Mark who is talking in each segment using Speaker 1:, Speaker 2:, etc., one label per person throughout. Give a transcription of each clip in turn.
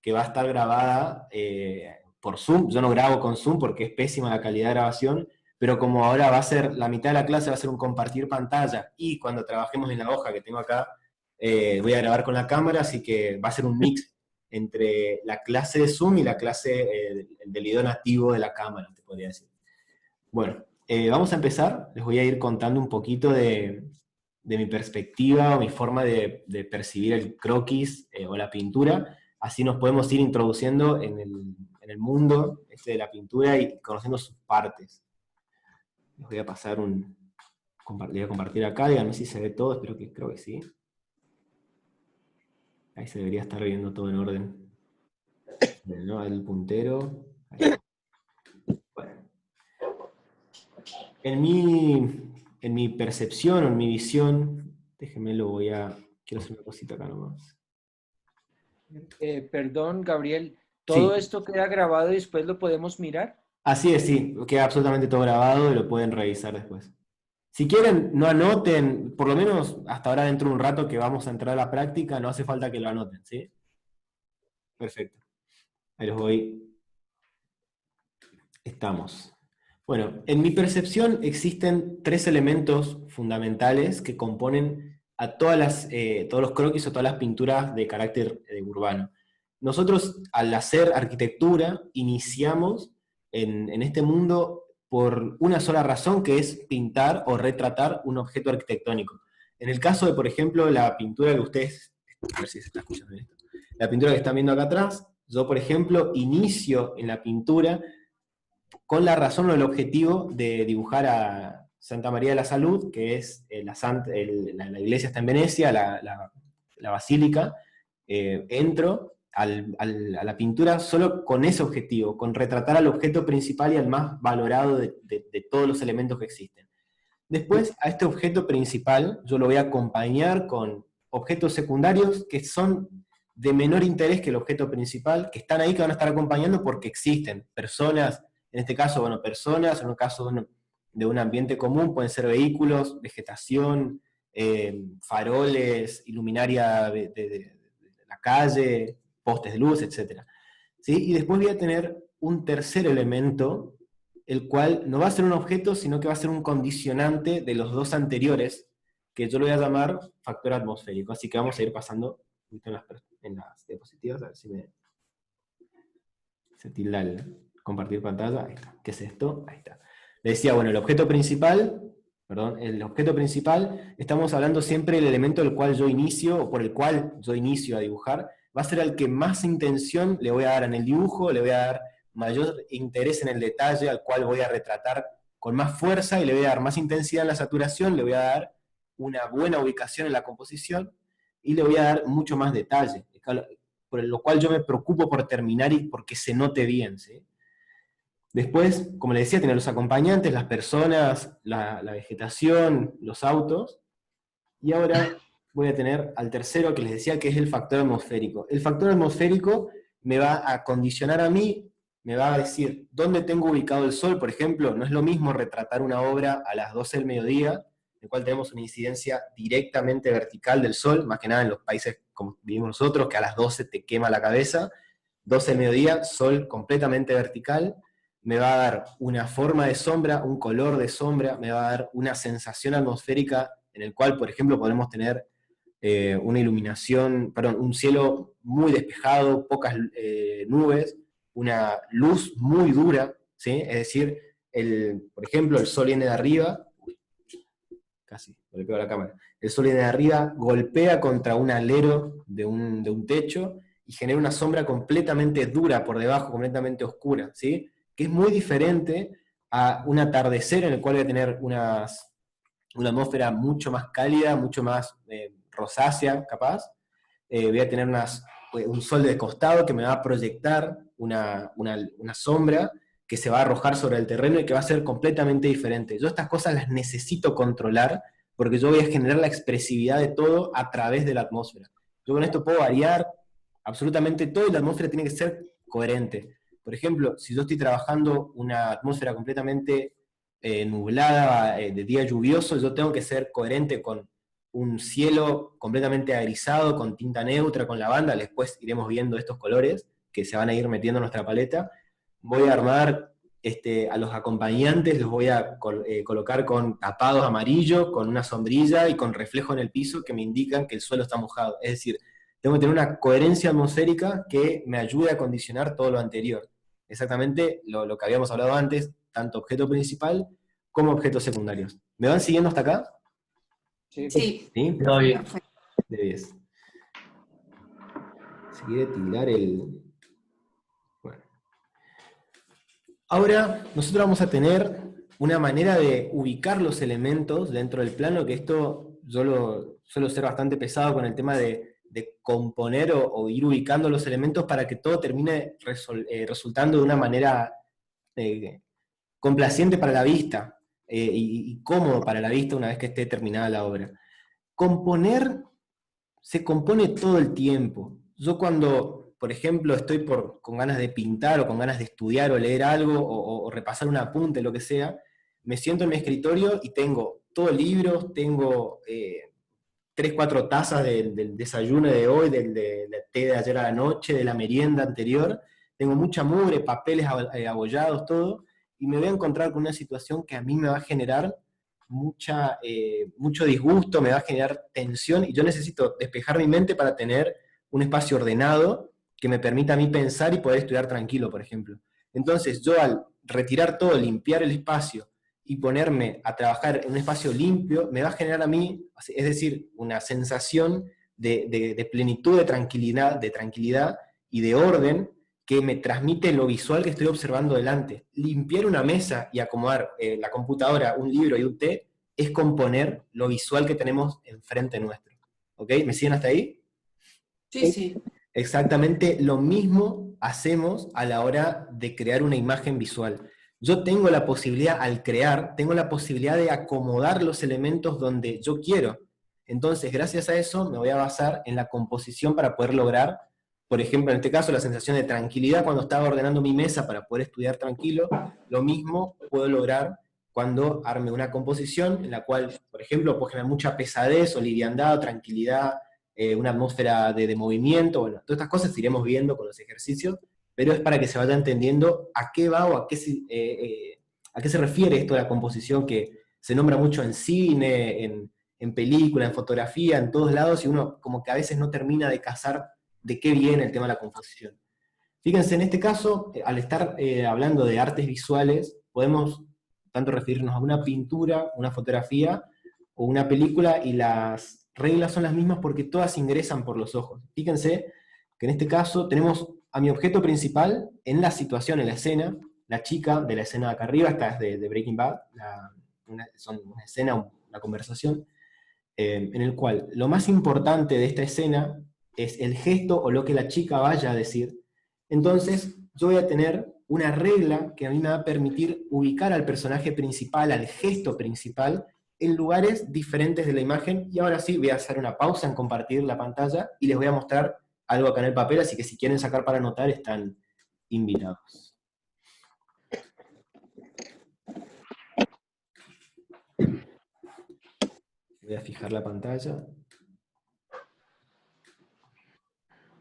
Speaker 1: que va a estar grabada por Zoom. Yo no grabo con Zoom porque es pésima la calidad de grabación, pero como ahora va a ser, la mitad de la clase va a ser un compartir pantalla, y cuando trabajemos en la hoja que tengo acá, voy a grabar con la cámara, así que va a ser un mix entre la clase de Zoom y la clase del video nativo de la cámara, te podría decir. Bueno, vamos a empezar. Les voy a ir contando un poquito de mi perspectiva o mi forma de percibir el croquis o la pintura. Así nos podemos ir introduciendo en el mundo este de la pintura y conociendo sus partes. Les voy a pasar voy a compartir acá, díganme si se ve todo, creo que sí. Ahí se debería estar viendo todo en orden. ¿No? El puntero. Ahí. Bueno. En mi percepción o en mi visión, déjenme quiero hacer una cosita acá nomás.
Speaker 2: Perdón, Gabriel, ¿todo
Speaker 1: Sí,
Speaker 2: esto queda grabado y después lo podemos mirar?
Speaker 1: así es, sí, queda absolutamente todo grabado y lo pueden revisar después. Si quieren, no anoten, por lo menos hasta ahora dentro de un rato que vamos a entrar a la práctica, no hace falta que lo anoten, ¿sí? Perfecto. Ahí los voy. Estamos. Bueno, en mi percepción existen tres elementos fundamentales que componen a todos los croquis o todas las pinturas de carácter urbano. Nosotros, al hacer arquitectura, iniciamos en este mundo por una sola razón, que es pintar o retratar un objeto arquitectónico. En el caso de, por ejemplo, la pintura que ustedes, a ver si se está escuchando esto, la pintura que están viendo acá atrás, yo, por ejemplo, inicio en la pintura con la razón o el objetivo de dibujar a Santa María de la Salud, que es la iglesia está en Venecia, la basílica. Entro a la pintura solo con ese objetivo, con retratar al objeto principal y al más valorado de todos los elementos que existen. Después, a este objeto principal yo lo voy a acompañar con objetos secundarios que son de menor interés que el objeto principal, que están ahí, que van a estar acompañando porque existen. Personas, en este caso, bueno, personas, en un caso de un ambiente común, pueden ser vehículos, vegetación, faroles, iluminaria de la calle, postes de luz, etc. ¿Sí? Y después voy a tener un tercer elemento, el cual no va a ser un objeto, sino que va a ser un condicionante de los dos anteriores, que yo lo voy a llamar factor atmosférico. Así que vamos a ir pasando en las diapositivas, a ver si se tilda el compartir pantalla. Ahí está. ¿Qué es esto? Ahí está. Le decía, bueno, el objeto principal, estamos hablando siempre del elemento del cual yo inicio, o por el cual yo inicio a dibujar, va a ser al que más intención le voy a dar en el dibujo, le voy a dar mayor interés en el detalle, al cual voy a retratar con más fuerza, y le voy a dar más intensidad en la saturación, le voy a dar una buena ubicación en la composición, y le voy a dar mucho más detalle, por lo cual yo me preocupo por terminar y porque se note bien, ¿sí? Después, como les decía, tener los acompañantes, las personas, la vegetación, los autos. Y ahora voy a tener al tercero que les decía, que es el factor atmosférico. El factor atmosférico me va a condicionar a mí, me va a decir dónde tengo ubicado el sol, por ejemplo. No es lo mismo retratar una obra a las 12 del mediodía, en el cual tenemos una incidencia directamente vertical del sol, más que nada en los países como vivimos nosotros, que a las 12 te quema la cabeza. 12 del mediodía, sol completamente vertical, me va a dar una forma de sombra, un color de sombra, me va a dar una sensación atmosférica en el cual, por ejemplo, podemos tener una iluminación, perdón, un cielo muy despejado, pocas nubes, una luz muy dura, ¿sí? Es decir, por ejemplo, el sol viene de arriba, casi, golpeo la cámara, el sol viene de arriba, golpea contra un alero de un techo y genera una sombra completamente dura por debajo, completamente oscura, ¿sí? Que es muy diferente a un atardecer en el cual voy a tener una atmósfera mucho más cálida, mucho más rosácea, capaz. Voy a tener un sol de costado que me va a proyectar una sombra que se va a arrojar sobre el terreno y que va a ser completamente diferente. Yo estas cosas las necesito controlar porque yo voy a generar la expresividad de todo a través de la atmósfera. Yo con esto puedo variar absolutamente todo y la atmósfera tiene que ser coherente. Por ejemplo, si yo estoy trabajando una atmósfera completamente nublada, de día lluvioso, yo tengo que ser coherente con un cielo completamente agrisado, con tinta neutra, con lavanda, después iremos viendo estos colores que se van a ir metiendo en nuestra paleta. Voy a armar a los acompañantes, los voy a colocar con tapados amarillos, con una sombrilla y con reflejo en el piso que me indican que el suelo está mojado. Es decir, tengo que tener una coherencia atmosférica que me ayude a condicionar todo lo anterior. Exactamente lo que habíamos hablado antes, tanto objeto principal como objetos secundarios. ¿Me van siguiendo hasta acá?
Speaker 2: Sí.
Speaker 3: Sí,
Speaker 1: ¿Sí?
Speaker 4: Todo bien.
Speaker 3: perfecto.
Speaker 1: De 10. Se quiere tirar el... Bueno. Ahora, nosotros vamos a tener una manera de ubicar los elementos dentro del plano, que esto yo suelo ser bastante pesado con el tema de componer o ir ubicando los elementos para que todo termine resultando de una manera complaciente para la vista y cómodo para la vista una vez que esté terminada la obra. Componer se compone todo el tiempo. Yo cuando, por ejemplo, estoy con ganas de pintar o con ganas de estudiar o leer algo o repasar un apunte, lo que sea, me siento en mi escritorio y tengo todo libros, tengo 3, 4 tazas del desayuno de hoy, del té de ayer a la noche, de la merienda anterior, tengo mucha mugre, papeles abollados, todo, y me voy a encontrar con una situación que a mí me va a generar mucho disgusto, me va a generar tensión, y yo necesito despejar mi mente para tener un espacio ordenado que me permita a mí pensar y poder estudiar tranquilo, por ejemplo. Entonces, yo al retirar todo, limpiar el espacio, y ponerme a trabajar en un espacio limpio, me va a generar a mí, es decir, una sensación de plenitud, de tranquilidad y de orden que me transmite lo visual que estoy observando delante. Limpiar una mesa y acomodar la computadora, un libro y un té, es componer lo visual que tenemos enfrente nuestro. ¿Ok? ¿Me siguen hasta ahí?
Speaker 3: Sí, sí.
Speaker 1: Exactamente lo mismo hacemos a la hora de crear una imagen visual. Yo tengo la posibilidad, al crear, tengo la posibilidad de acomodar los elementos donde yo quiero. Entonces, gracias a eso, me voy a basar en la composición para poder lograr, por ejemplo, en este caso, la sensación de tranquilidad cuando estaba ordenando mi mesa para poder estudiar tranquilo. Lo mismo puedo lograr cuando arme una composición en la cual, por ejemplo, puedo generar mucha pesadez o liviandad, tranquilidad, una atmósfera de movimiento. Bueno, todas estas cosas iremos viendo con los ejercicios, pero es para que se vaya entendiendo a qué va o a qué se refiere esto de la composición, que se nombra mucho en cine, en película, en fotografía, en todos lados, y uno como que a veces no termina de cazar de qué viene el tema de la composición. Fíjense, en este caso, al estar hablando de artes visuales, podemos tanto referirnos a una pintura, una fotografía o una película, y las reglas son las mismas porque todas ingresan por los ojos. Fíjense que en este caso tenemos a mi objeto principal en la situación, en la escena, la chica de la escena de acá arriba, esta es de Breaking Bad, son una escena, una conversación, en el cual lo más importante de esta escena es el gesto o lo que la chica vaya a decir. Entonces, yo voy a tener una regla que a mí me va a permitir ubicar al personaje principal, al gesto principal, en lugares diferentes de la imagen. Y ahora sí, voy a hacer una pausa en compartir la pantalla y les voy a mostrar algo acá en el papel, así que si quieren sacar para anotar, están invitados. Voy a fijar la pantalla.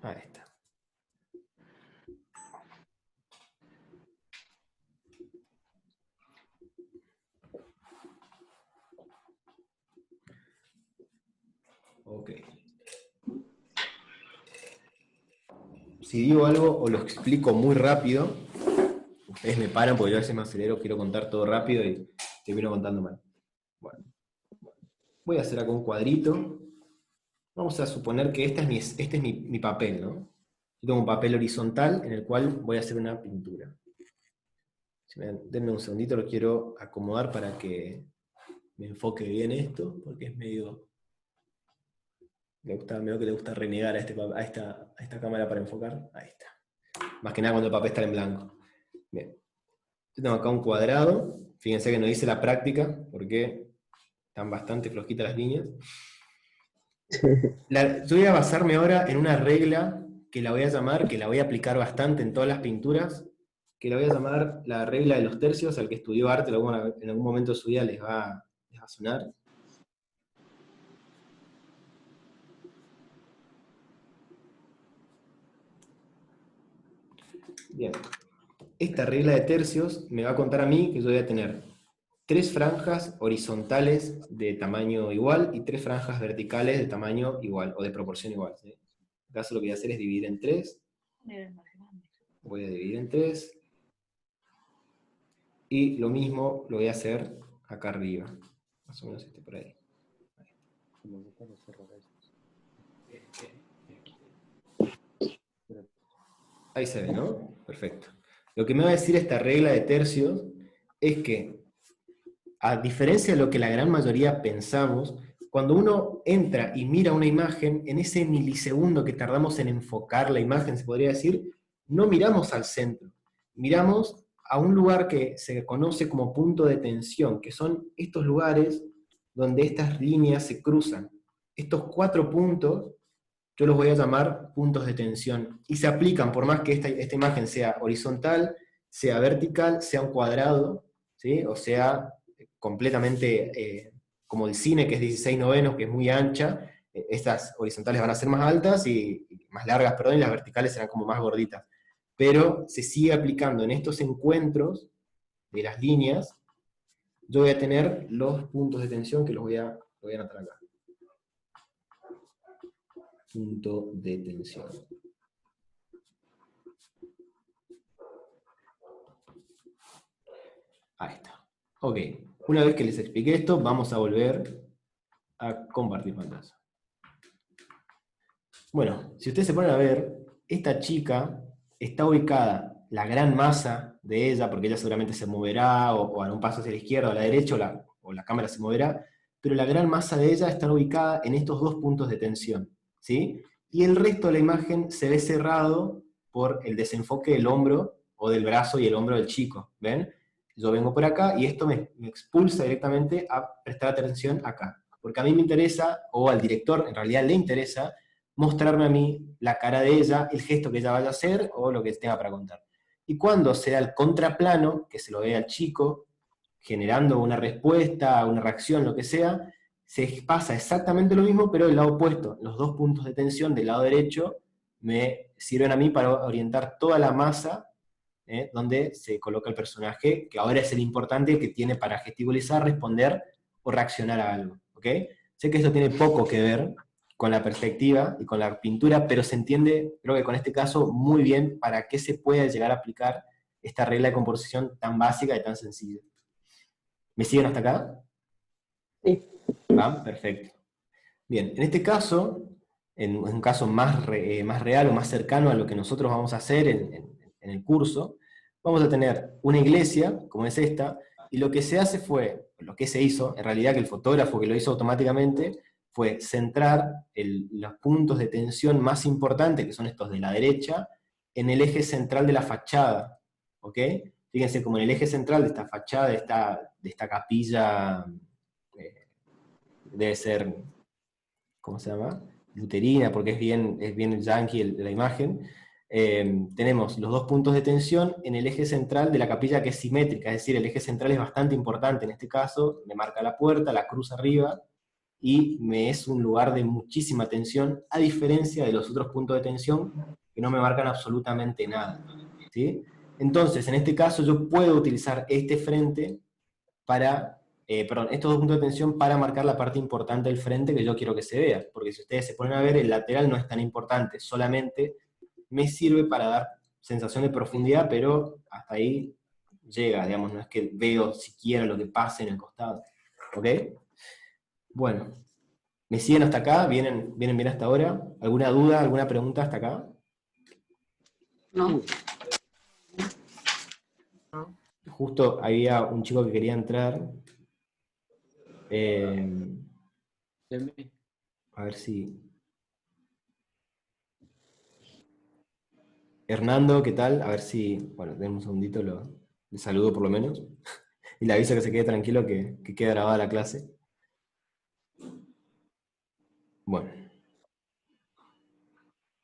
Speaker 1: Ahí está. Ok. Si digo algo o lo explico muy rápido, ustedes me paran porque yo a veces me acelero, quiero contar todo rápido y termino contando mal. Bueno. Voy a hacer acá un cuadrito. Vamos a suponer que este es mi papel, ¿no? Yo tengo un papel horizontal en el cual voy a hacer una pintura. Denme un segundito, lo quiero acomodar para que me enfoque bien esto, porque es medio... Veo que le gusta renegar a esta cámara para enfocar. Ahí está. Más que nada cuando el papel está en blanco. Bien. Yo tengo acá un cuadrado. Fíjense que no hice la práctica, porque están bastante flojitas las líneas. Yo voy a basarme ahora en una regla que la voy a llamar, que la voy a aplicar bastante en todas las pinturas, que la voy a llamar la regla de los tercios. Al que estudió arte en algún momento de su vida les va a sonar. Bien. Esta regla de tercios me va a contar a mí que yo voy a tener 3 franjas horizontales de tamaño igual y 3 franjas verticales de tamaño igual, o de proporción igual, ¿sí? En este caso lo que voy a hacer es dividir en 3. Voy a dividir en 3. Y lo mismo lo voy a hacer acá arriba. Más o menos por ahí. Ahí se ve, ¿no? Perfecto. Lo que me va a decir esta regla de tercios es que, a diferencia de lo que la gran mayoría pensamos, cuando uno entra y mira una imagen, en ese milisegundo que tardamos en enfocar la imagen, se podría decir, no miramos al centro, miramos a un lugar que se conoce como punto de tensión, que son estos lugares donde estas líneas se cruzan. Estos 4 puntos, yo los voy a llamar puntos de tensión, y se aplican, por más que esta imagen sea horizontal, sea vertical, sea un cuadrado, ¿sí? O sea completamente como el cine, que es 16 novenos, que es muy ancha, estas horizontales van a ser más altas y más largas, perdón, y las verticales serán como más gorditas. Pero se sigue aplicando en estos encuentros de las líneas, yo voy a tener los puntos de tensión que los voy a anotar acá. Punto de tensión. Ahí está. Ok, una vez que les expliqué esto, vamos a volver a compartir pantalla. Bueno, si ustedes se ponen a ver, esta chica está ubicada, la gran masa de ella, porque ella seguramente se moverá o hará un paso hacia la izquierda o a la derecha, o la cámara se moverá, pero la gran masa de ella está ubicada en estos 2 puntos de tensión, ¿sí? Y el resto de la imagen se ve cerrado por el desenfoque del hombro o del brazo y el hombro del chico, ¿ven? Yo vengo por acá y esto me expulsa directamente a prestar atención acá, porque a mí me interesa, o al director en realidad le interesa, mostrarme a mí la cara de ella, el gesto que ella vaya a hacer o lo que tenga para contar. Y cuando se da el contraplano, que se lo ve al chico, generando una respuesta, una reacción, lo que sea, se pasa exactamente lo mismo, pero del lado opuesto. Los 2 puntos de tensión del lado derecho me sirven a mí para orientar toda la masa donde se coloca el personaje, que ahora es el importante que tiene para gesticulizar, responder o reaccionar a algo. ¿Okay? Sé que esto tiene poco que ver con la perspectiva y con la pintura, pero se entiende, creo que con este caso, muy bien para qué se puede llegar a aplicar esta regla de composición tan básica y tan sencilla. ¿Me siguen hasta acá?
Speaker 2: Sí.
Speaker 1: ¿Va? Perfecto. Bien, en este caso, en un caso más real o más cercano a lo que nosotros vamos a hacer en el curso, vamos a tener una iglesia, como es esta, y lo que se hace fue, lo que se hizo, en realidad que el fotógrafo que lo hizo automáticamente, fue centrar los puntos de tensión más importantes, que son estos de la derecha, en el eje central de la fachada. ¿Ok? Fíjense como en el eje central de esta fachada, de esta capilla, debe ser, ¿cómo se llama? Luterina, porque es bien yankee la imagen. Tenemos los 2 puntos de tensión en el eje central de la capilla, que es simétrica, es decir, el eje central es bastante importante en este caso, me marca la puerta, la cruz arriba, y me es un lugar de muchísima tensión, a diferencia de los otros puntos de tensión que no me marcan absolutamente nada. ¿Sí? Entonces, en este caso yo puedo utilizar este frente para, estos 2 puntos de tensión para marcar la parte importante del frente que yo quiero que se vea, porque si ustedes se ponen a ver, el lateral no es tan importante, solamente me sirve para dar sensación de profundidad, pero hasta ahí llega, digamos, no es que veo siquiera lo que pasa en el costado. ¿Ok? Bueno, ¿me siguen hasta acá? ¿Vienen bien hasta ahora? ¿Alguna duda, alguna pregunta hasta acá?
Speaker 2: No.
Speaker 1: Justo había un chico que quería entrar. A ver si... Hernando, ¿qué tal? A ver si... Bueno, denme un segundito, le saludo por lo menos. Y le aviso que se quede tranquilo, que queda grabada la clase. Bueno.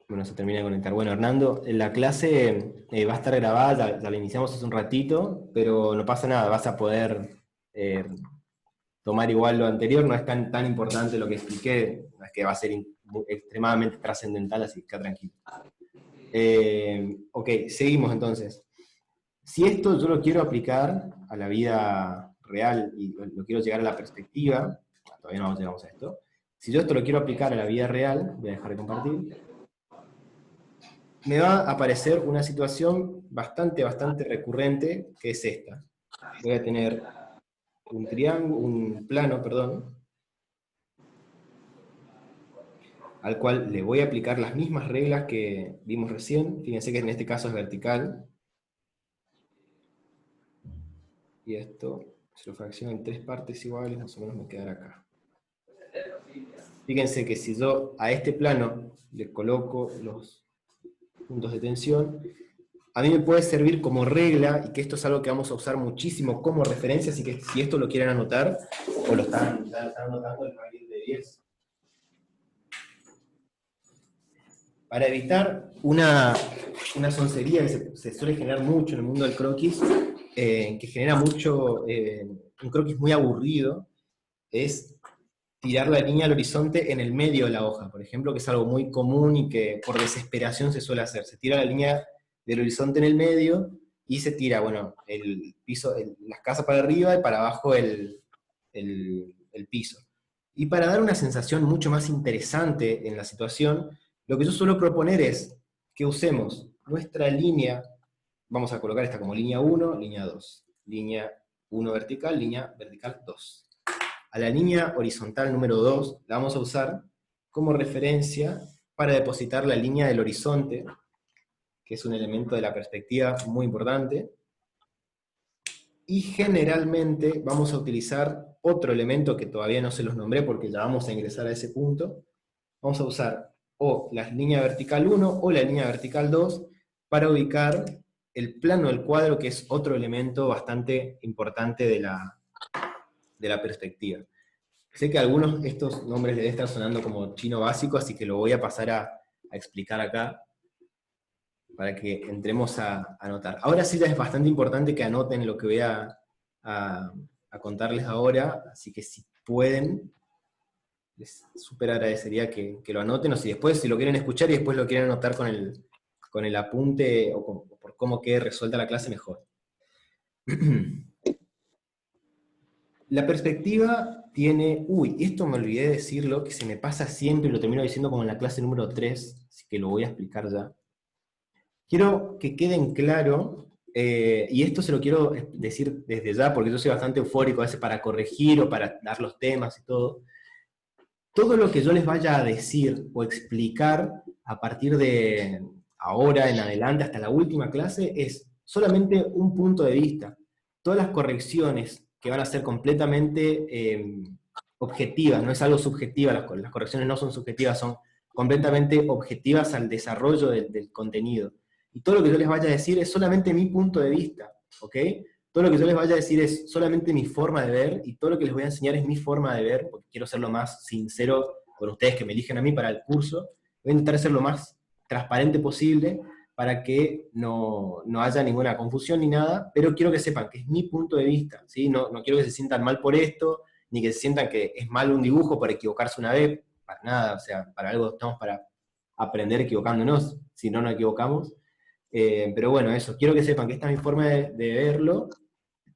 Speaker 1: Bueno, se termina de conectar. Bueno, Hernando, la clase va a estar grabada, ya la iniciamos hace un ratito, pero no pasa nada, vas a poder tomar igual lo anterior, no es tan importante lo que expliqué, no es que va a ser extremadamente trascendental, así que queda tranquilo. Ok, seguimos entonces. Si esto yo lo quiero aplicar a la vida real y lo quiero llegar a la perspectiva, todavía no llegamos a esto. Si yo esto lo quiero aplicar a la vida real, voy a dejar de compartir, me va a aparecer una situación bastante recurrente, que es esta. Voy a tener un triángulo, un plano, perdón, al cual le voy a aplicar las mismas reglas que vimos recién. Fíjense que en este caso es vertical. Y esto, si lo fracciono en 3 partes iguales, más o menos me quedará acá. Fíjense que si yo a este plano le coloco los puntos de tensión, a mí me puede servir como regla, y que esto es algo que vamos a usar muchísimo como referencia, así que si esto lo quieren anotar, o lo están anotando, les va a ir de 10. Para evitar una soncería que se suele generar mucho en el mundo del croquis, que genera mucho, un croquis muy aburrido, es tirar la línea al horizonte en el medio de la hoja, por ejemplo, que es algo muy común y que por desesperación se suele hacer. Se tira la línea del horizonte en el medio y se tira, bueno, el piso, las casas para arriba y para abajo el piso. Y para dar una sensación mucho más interesante en la situación, lo que yo suelo proponer es que usemos nuestra línea, vamos a colocar esta como línea 1, línea 2, línea 1 vertical, línea vertical 2. A la línea horizontal número 2 la vamos a usar como referencia para depositar la línea del horizonte, que es un elemento de la perspectiva muy importante, y generalmente vamos a utilizar otro elemento que todavía no se los nombré porque ya vamos a ingresar a ese punto. Vamos a usar o la línea vertical 1 o la línea vertical 2 para ubicar el plano del cuadro, que es otro elemento bastante importante de la perspectiva. Sé que a algunos estos nombres les debe estar sonando como chino básico, así que lo voy a pasar a explicar acá, para que entremos a anotar. Ahora sí ya es bastante importante que anoten lo que voy a contarles ahora, así que si pueden, les súper agradecería que lo anoten, o si después, si lo quieren escuchar y después lo quieren anotar con el apunte, o por cómo quede resuelta la clase, mejor. La perspectiva tiene, esto me olvidé de decirlo, que se me pasa siempre, lo termino diciendo como en la clase número 3, así que lo voy a explicar ya. Quiero que queden claro, y esto se lo quiero decir desde ya, porque yo soy bastante eufórico a veces para corregir o para dar los temas y todo lo que yo les vaya a decir o explicar a partir de ahora en adelante hasta la última clase es solamente un punto de vista. Todas las correcciones que van a ser completamente objetivas, no es algo subjetiva, las correcciones no son subjetivas, son completamente objetivas al desarrollo del contenido. Y todo lo que yo les vaya a decir es solamente mi punto de vista, ¿ok? Todo lo que yo les vaya a decir es solamente mi forma de ver, y todo lo que les voy a enseñar es mi forma de ver, porque quiero ser lo más sincero con ustedes que me eligen a mí para el curso. Voy a intentar ser lo más transparente posible para que no haya ninguna confusión ni nada, pero quiero que sepan que es mi punto de vista, ¿sí? No quiero que se sientan mal por esto, ni que se sientan que es mal un dibujo por equivocarse una vez, para nada, o sea, para algo estamos para aprender equivocándonos, si no nos equivocamos. Pero bueno, eso, quiero que sepan que esta es mi forma de verlo.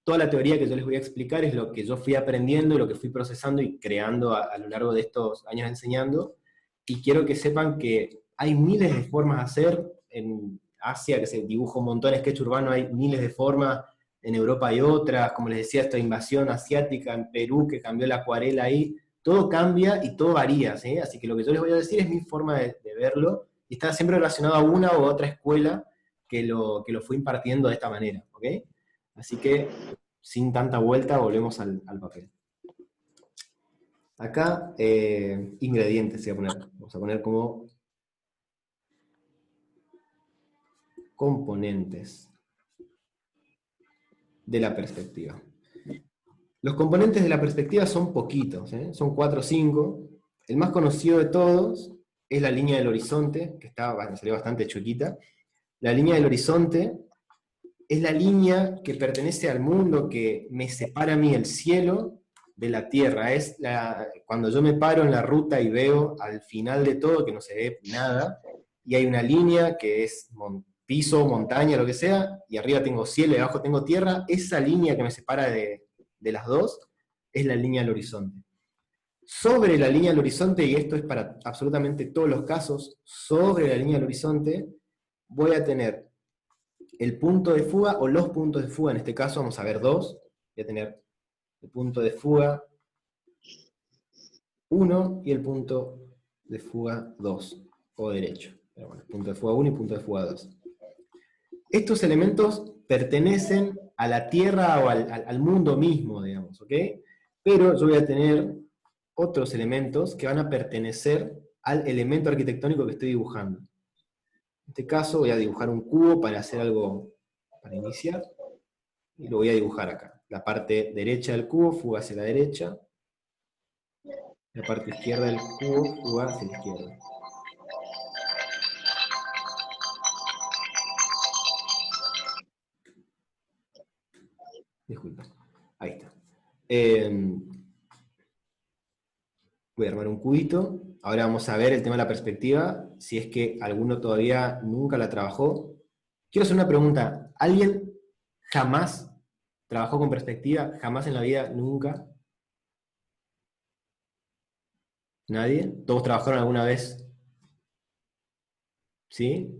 Speaker 1: Toda la teoría que yo les voy a explicar es lo que yo fui aprendiendo, lo que fui procesando y creando a lo largo de estos años enseñando, y quiero que sepan que hay miles de formas de hacer. En Asia, que se dibuja un montón de sketch urbano, hay miles de formas, en Europa hay otras, como les decía, esta invasión asiática en Perú, que cambió la acuarela ahí, todo cambia y todo varía, ¿sí? Así que lo que yo les voy a decir es mi forma de verlo, y está siempre relacionado a una u otra escuela que lo fue impartiendo de esta manera, ¿ok? Así que, sin tanta vuelta, volvemos al papel. Acá, ingredientes voy a poner. Vamos a poner como componentes de la perspectiva. Los componentes de la perspectiva son poquitos, son 4 o 5. El más conocido de todos es la línea del horizonte, que salió bastante chuequita. La línea del horizonte es la línea que pertenece al mundo que me separa a mí el cielo de la tierra. Es cuando yo me paro en la ruta y veo al final de todo que no se ve nada, y hay una línea que es piso, montaña, lo que sea, y arriba tengo cielo y abajo tengo tierra, esa línea que me separa de las dos es la línea del horizonte. Sobre la línea del horizonte, y esto es para absolutamente todos los casos, sobre la línea del horizonte voy a tener el punto de fuga o los puntos de fuga, en este caso vamos a ver dos, voy a tener el punto de fuga 1 y el punto de fuga 2, o derecho. Pero bueno, punto de fuga 1 y punto de fuga 2. Estos elementos pertenecen a la Tierra o al mundo mismo, digamos, ¿ok? Pero yo voy a tener otros elementos que van a pertenecer al elemento arquitectónico que estoy dibujando. En este caso voy a dibujar un cubo para hacer algo, para iniciar, y lo voy a dibujar acá. La parte derecha del cubo, fuga hacia la derecha, la parte izquierda del cubo, fuga hacia la izquierda. Disculpa, ahí está. Voy a armar un cubito. Ahora vamos a ver el tema de la perspectiva, si es que alguno todavía nunca la trabajó. Quiero hacer una pregunta. ¿Alguien jamás trabajó con perspectiva? ¿Jamás en la vida? ¿Nunca? ¿Nadie? ¿Todos trabajaron alguna vez? ¿Sí?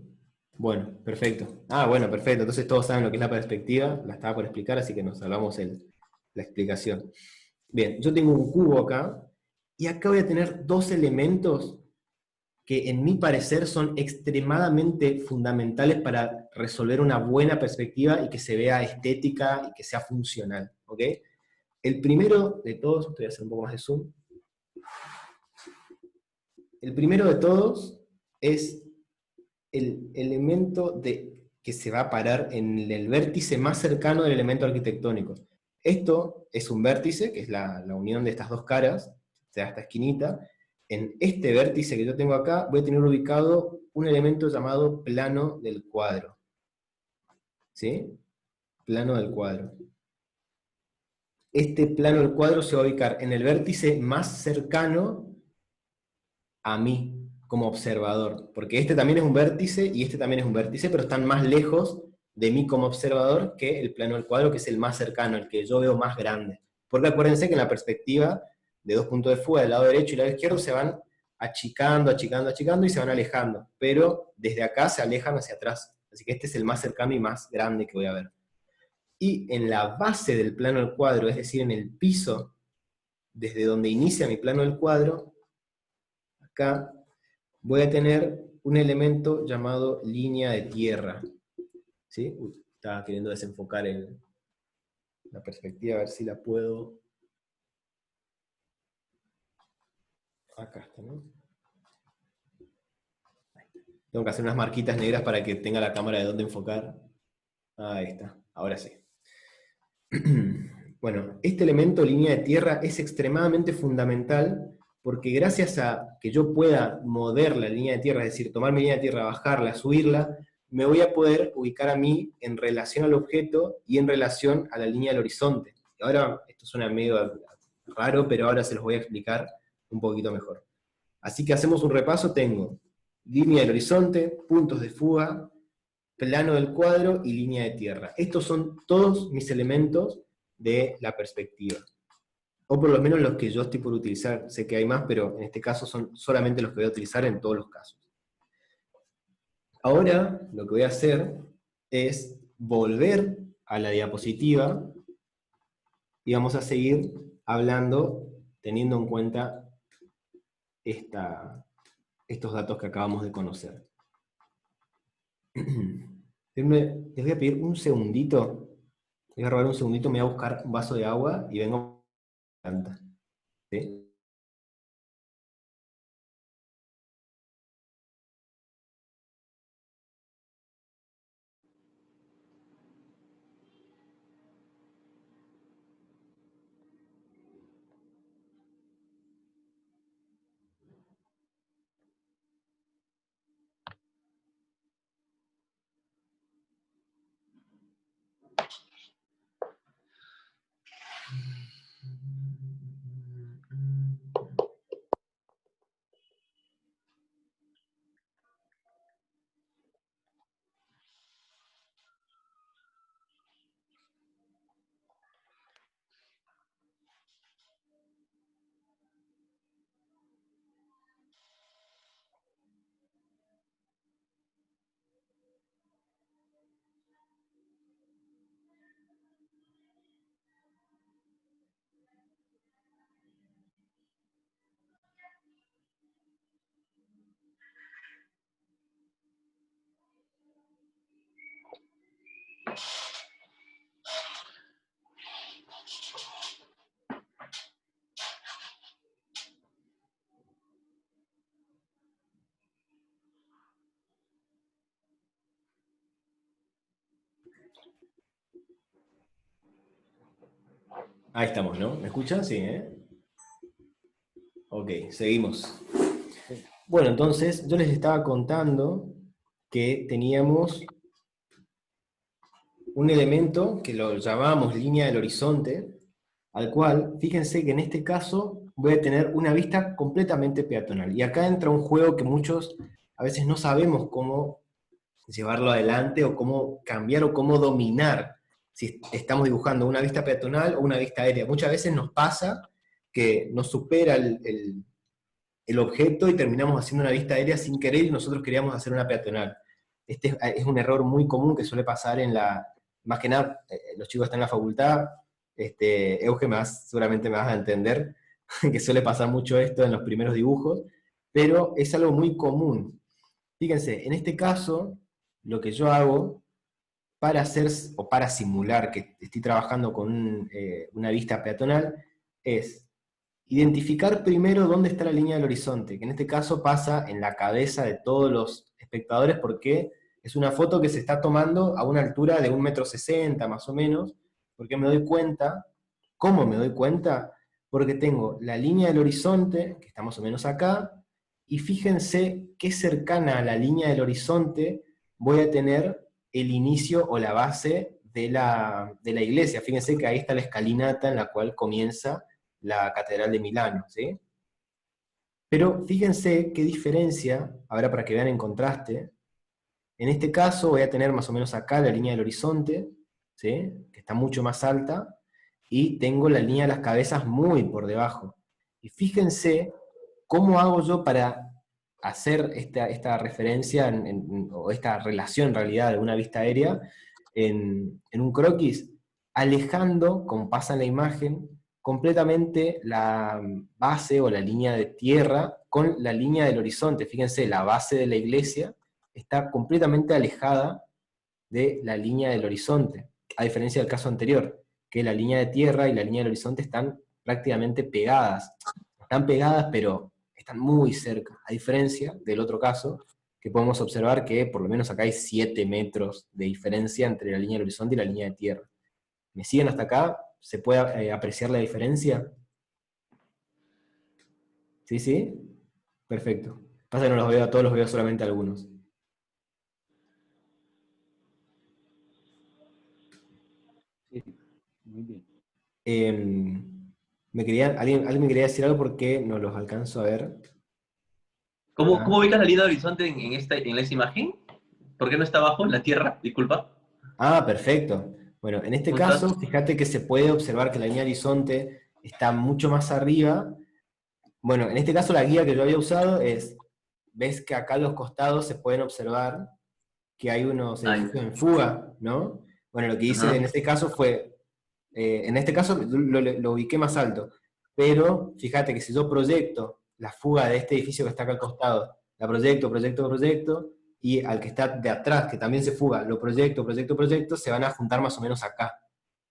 Speaker 1: Bueno, perfecto. Ah, bueno, perfecto. Entonces todos saben lo que es la perspectiva. La estaba por explicar, así que nos salvamos la explicación. Bien, yo tengo un cubo acá, y acá voy a tener dos elementos que en mi parecer son extremadamente fundamentales para resolver una buena perspectiva y que se vea estética y que sea funcional. ¿Ok? El primero de todos, voy a hacer un poco más de zoom. El primero de todos es el elemento que se va a parar en el vértice más cercano del elemento arquitectónico. Esto es un vértice, que es la unión de estas dos caras, o sea, esta esquinita. En este vértice que yo tengo acá, voy a tener ubicado un elemento llamado plano del cuadro. ¿Sí? Plano del cuadro. Este plano del cuadro se va a ubicar en el vértice más cercano a mí como observador, porque este también es un vértice y este también es un vértice, pero están más lejos de mí como observador que el plano del cuadro, que es el más cercano, el que yo veo más grande. Porque acuérdense que en la perspectiva de dos puntos de fuga del lado derecho y el lado izquierdo se van achicando, achicando, achicando y se van alejando, pero desde acá se alejan hacia atrás. Así que este es el más cercano y más grande que voy a ver. Y en la base del plano del cuadro, es decir, en el piso, desde donde inicia mi plano del cuadro, acá voy a tener un elemento llamado línea de tierra. ¿Sí? Uy, estaba queriendo desenfocar la perspectiva, a ver si la puedo... Acá está, ¿no? Tengo que hacer unas marquitas negras para que tenga la cámara de dónde enfocar. Ahí está, ahora sí. Bueno, este elemento, línea de tierra, es extremadamente fundamental porque gracias a que yo pueda mover la línea de tierra, es decir, tomar mi línea de tierra, bajarla, subirla, me voy a poder ubicar a mí en relación al objeto y en relación a la línea del horizonte. Y ahora, esto suena medio raro, pero ahora se los voy a explicar un poquito mejor. Así que hacemos un repaso, tengo línea del horizonte, puntos de fuga, plano del cuadro y línea de tierra. Estos son todos mis elementos de la perspectiva. O por lo menos los que yo estoy por utilizar. Sé que hay más, pero en este caso son solamente los que voy a utilizar en todos los casos. Ahora lo que voy a hacer es volver a la diapositiva y vamos a seguir hablando teniendo en cuenta estos datos que acabamos de conocer. Les voy a pedir un segundito. Voy a robar un segundito, me voy a buscar un vaso de agua y vengo a la planta. ¿Sí? Ahí estamos, ¿no? ¿Me escuchan? Sí, ¿eh? Ok, seguimos.
Speaker 2: Sí.
Speaker 1: Bueno, entonces yo les estaba contando que teníamos un elemento que lo llamábamos línea del horizonte, al cual, fíjense que en este caso voy a tener una vista completamente peatonal. Y acá entra un juego que muchos a veces no sabemos cómo llevarlo adelante o cómo cambiar o cómo dominar si estamos dibujando una vista peatonal o una vista aérea. Muchas veces nos pasa que nos supera el objeto y terminamos haciendo una vista aérea sin querer y nosotros queríamos hacer una peatonal. Este es un error muy común que suele pasar más que nada, los chicos están en la facultad, Euge, seguramente me vas a entender, que suele pasar mucho esto en los primeros dibujos, pero es algo muy común. Fíjense, en este caso, lo que yo hago para hacer o para simular que estoy trabajando con una vista peatonal es identificar primero dónde está la línea del horizonte, que en este caso pasa en la cabeza de todos los espectadores porque es una foto que se está tomando a una altura de 1,60 m más o menos, porque me doy cuenta, ¿cómo me doy cuenta? Porque tengo la línea del horizonte, que está más o menos acá, y fíjense qué cercana a la línea del horizonte voy a tener el inicio o la base de la iglesia. Fíjense que ahí está la escalinata en la cual comienza la Catedral de Milano, ¿sí? Pero fíjense qué diferencia, ahora para que vean en contraste, en este caso voy a tener más o menos acá la línea del horizonte, ¿sí? Que está mucho más alta, y tengo la línea de las cabezas muy por debajo. Y fíjense cómo hago yo para hacer esta referencia o esta relación en realidad de una vista aérea en un croquis, alejando, como pasa en la imagen, completamente la base o la línea de tierra con la línea del horizonte. Fíjense, la base de la iglesia está completamente alejada de la línea del horizonte, a diferencia del caso anterior, que la línea de tierra y la línea del horizonte están prácticamente pegadas. Están pegadas, pero están muy cerca, a diferencia del otro caso, que podemos observar que por lo menos acá hay 7 metros de diferencia entre la línea del horizonte y la línea de tierra. ¿Me siguen hasta acá? ¿Se puede apreciar la diferencia? ¿Sí, sí? Perfecto. Pasa que no los veo a todos, los veo solamente a algunos.
Speaker 2: Sí, muy bien.
Speaker 1: ¿Alguien me quería decir algo porque no los alcanzo a ver?
Speaker 3: ¿Cómo
Speaker 1: Ah,
Speaker 3: ubicas la línea de horizonte en esta imagen? ¿Por qué no está abajo, en la Tierra? Disculpa.
Speaker 1: perfecto. Bueno, en este
Speaker 3: ¿Cómo estás?
Speaker 1: caso, fíjate que se puede observar que la línea de horizonte está mucho más arriba. Bueno, en este caso la guía que yo había usado ves que acá a los costados se pueden observar que hay unos
Speaker 3: Ay,
Speaker 1: edificios en fuga, ¿no? Bueno, lo que hice
Speaker 3: ajá.
Speaker 1: en este caso fue, en este caso lo ubiqué más alto, pero fíjate que si yo proyecto la fuga de este edificio que está acá al costado, la proyecto, y al que está de atrás, que también se fuga, lo proyecto, se van a juntar más o menos acá,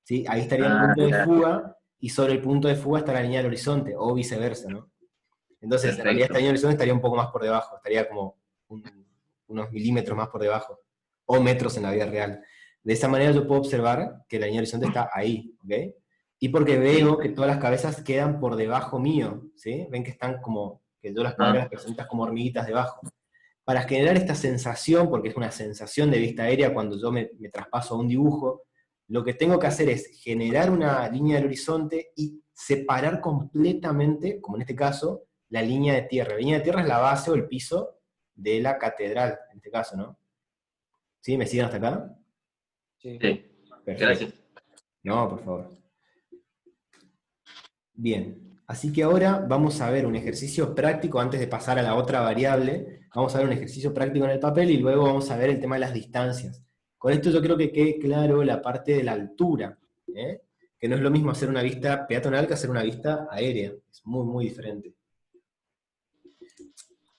Speaker 1: ¿sí? Ahí estaría el
Speaker 3: Ah,
Speaker 1: punto de
Speaker 3: ya.
Speaker 1: fuga, y sobre el punto de fuga está la línea del horizonte, o viceversa, ¿no? Entonces, en realidad esta
Speaker 3: Perfecto.
Speaker 1: línea del horizonte estaría un poco más por debajo, estaría como unos milímetros más por debajo, o metros en la vida real. De esa manera yo puedo observar que la línea del horizonte está ahí, ¿ok? Y porque
Speaker 3: Sí.
Speaker 1: veo que todas las cabezas quedan por debajo mío, ¿sí? Ven que están como, que yo las cabezas las
Speaker 3: Ah,
Speaker 1: presento como hormiguitas debajo. Para generar esta sensación, porque es una sensación de vista aérea cuando yo me traspaso a un dibujo, lo que tengo que hacer es generar una línea del horizonte y separar completamente, como en este caso, la línea de tierra. La línea de tierra es la base o el piso de la catedral, en este caso, ¿no? ¿Sí? ¿Me siguen hasta acá?
Speaker 2: Sí.
Speaker 3: sí.
Speaker 1: Perfecto.
Speaker 3: Gracias.
Speaker 1: No, por favor. Bien. Así que ahora vamos a ver un ejercicio práctico antes de pasar a la otra variable. Vamos a ver un ejercicio práctico en el papel y luego vamos a ver el tema de las distancias. Con esto yo creo que quede claro la parte de la altura, ¿eh? Que no es lo mismo hacer una vista peatonal que hacer una vista aérea. Es muy, muy diferente.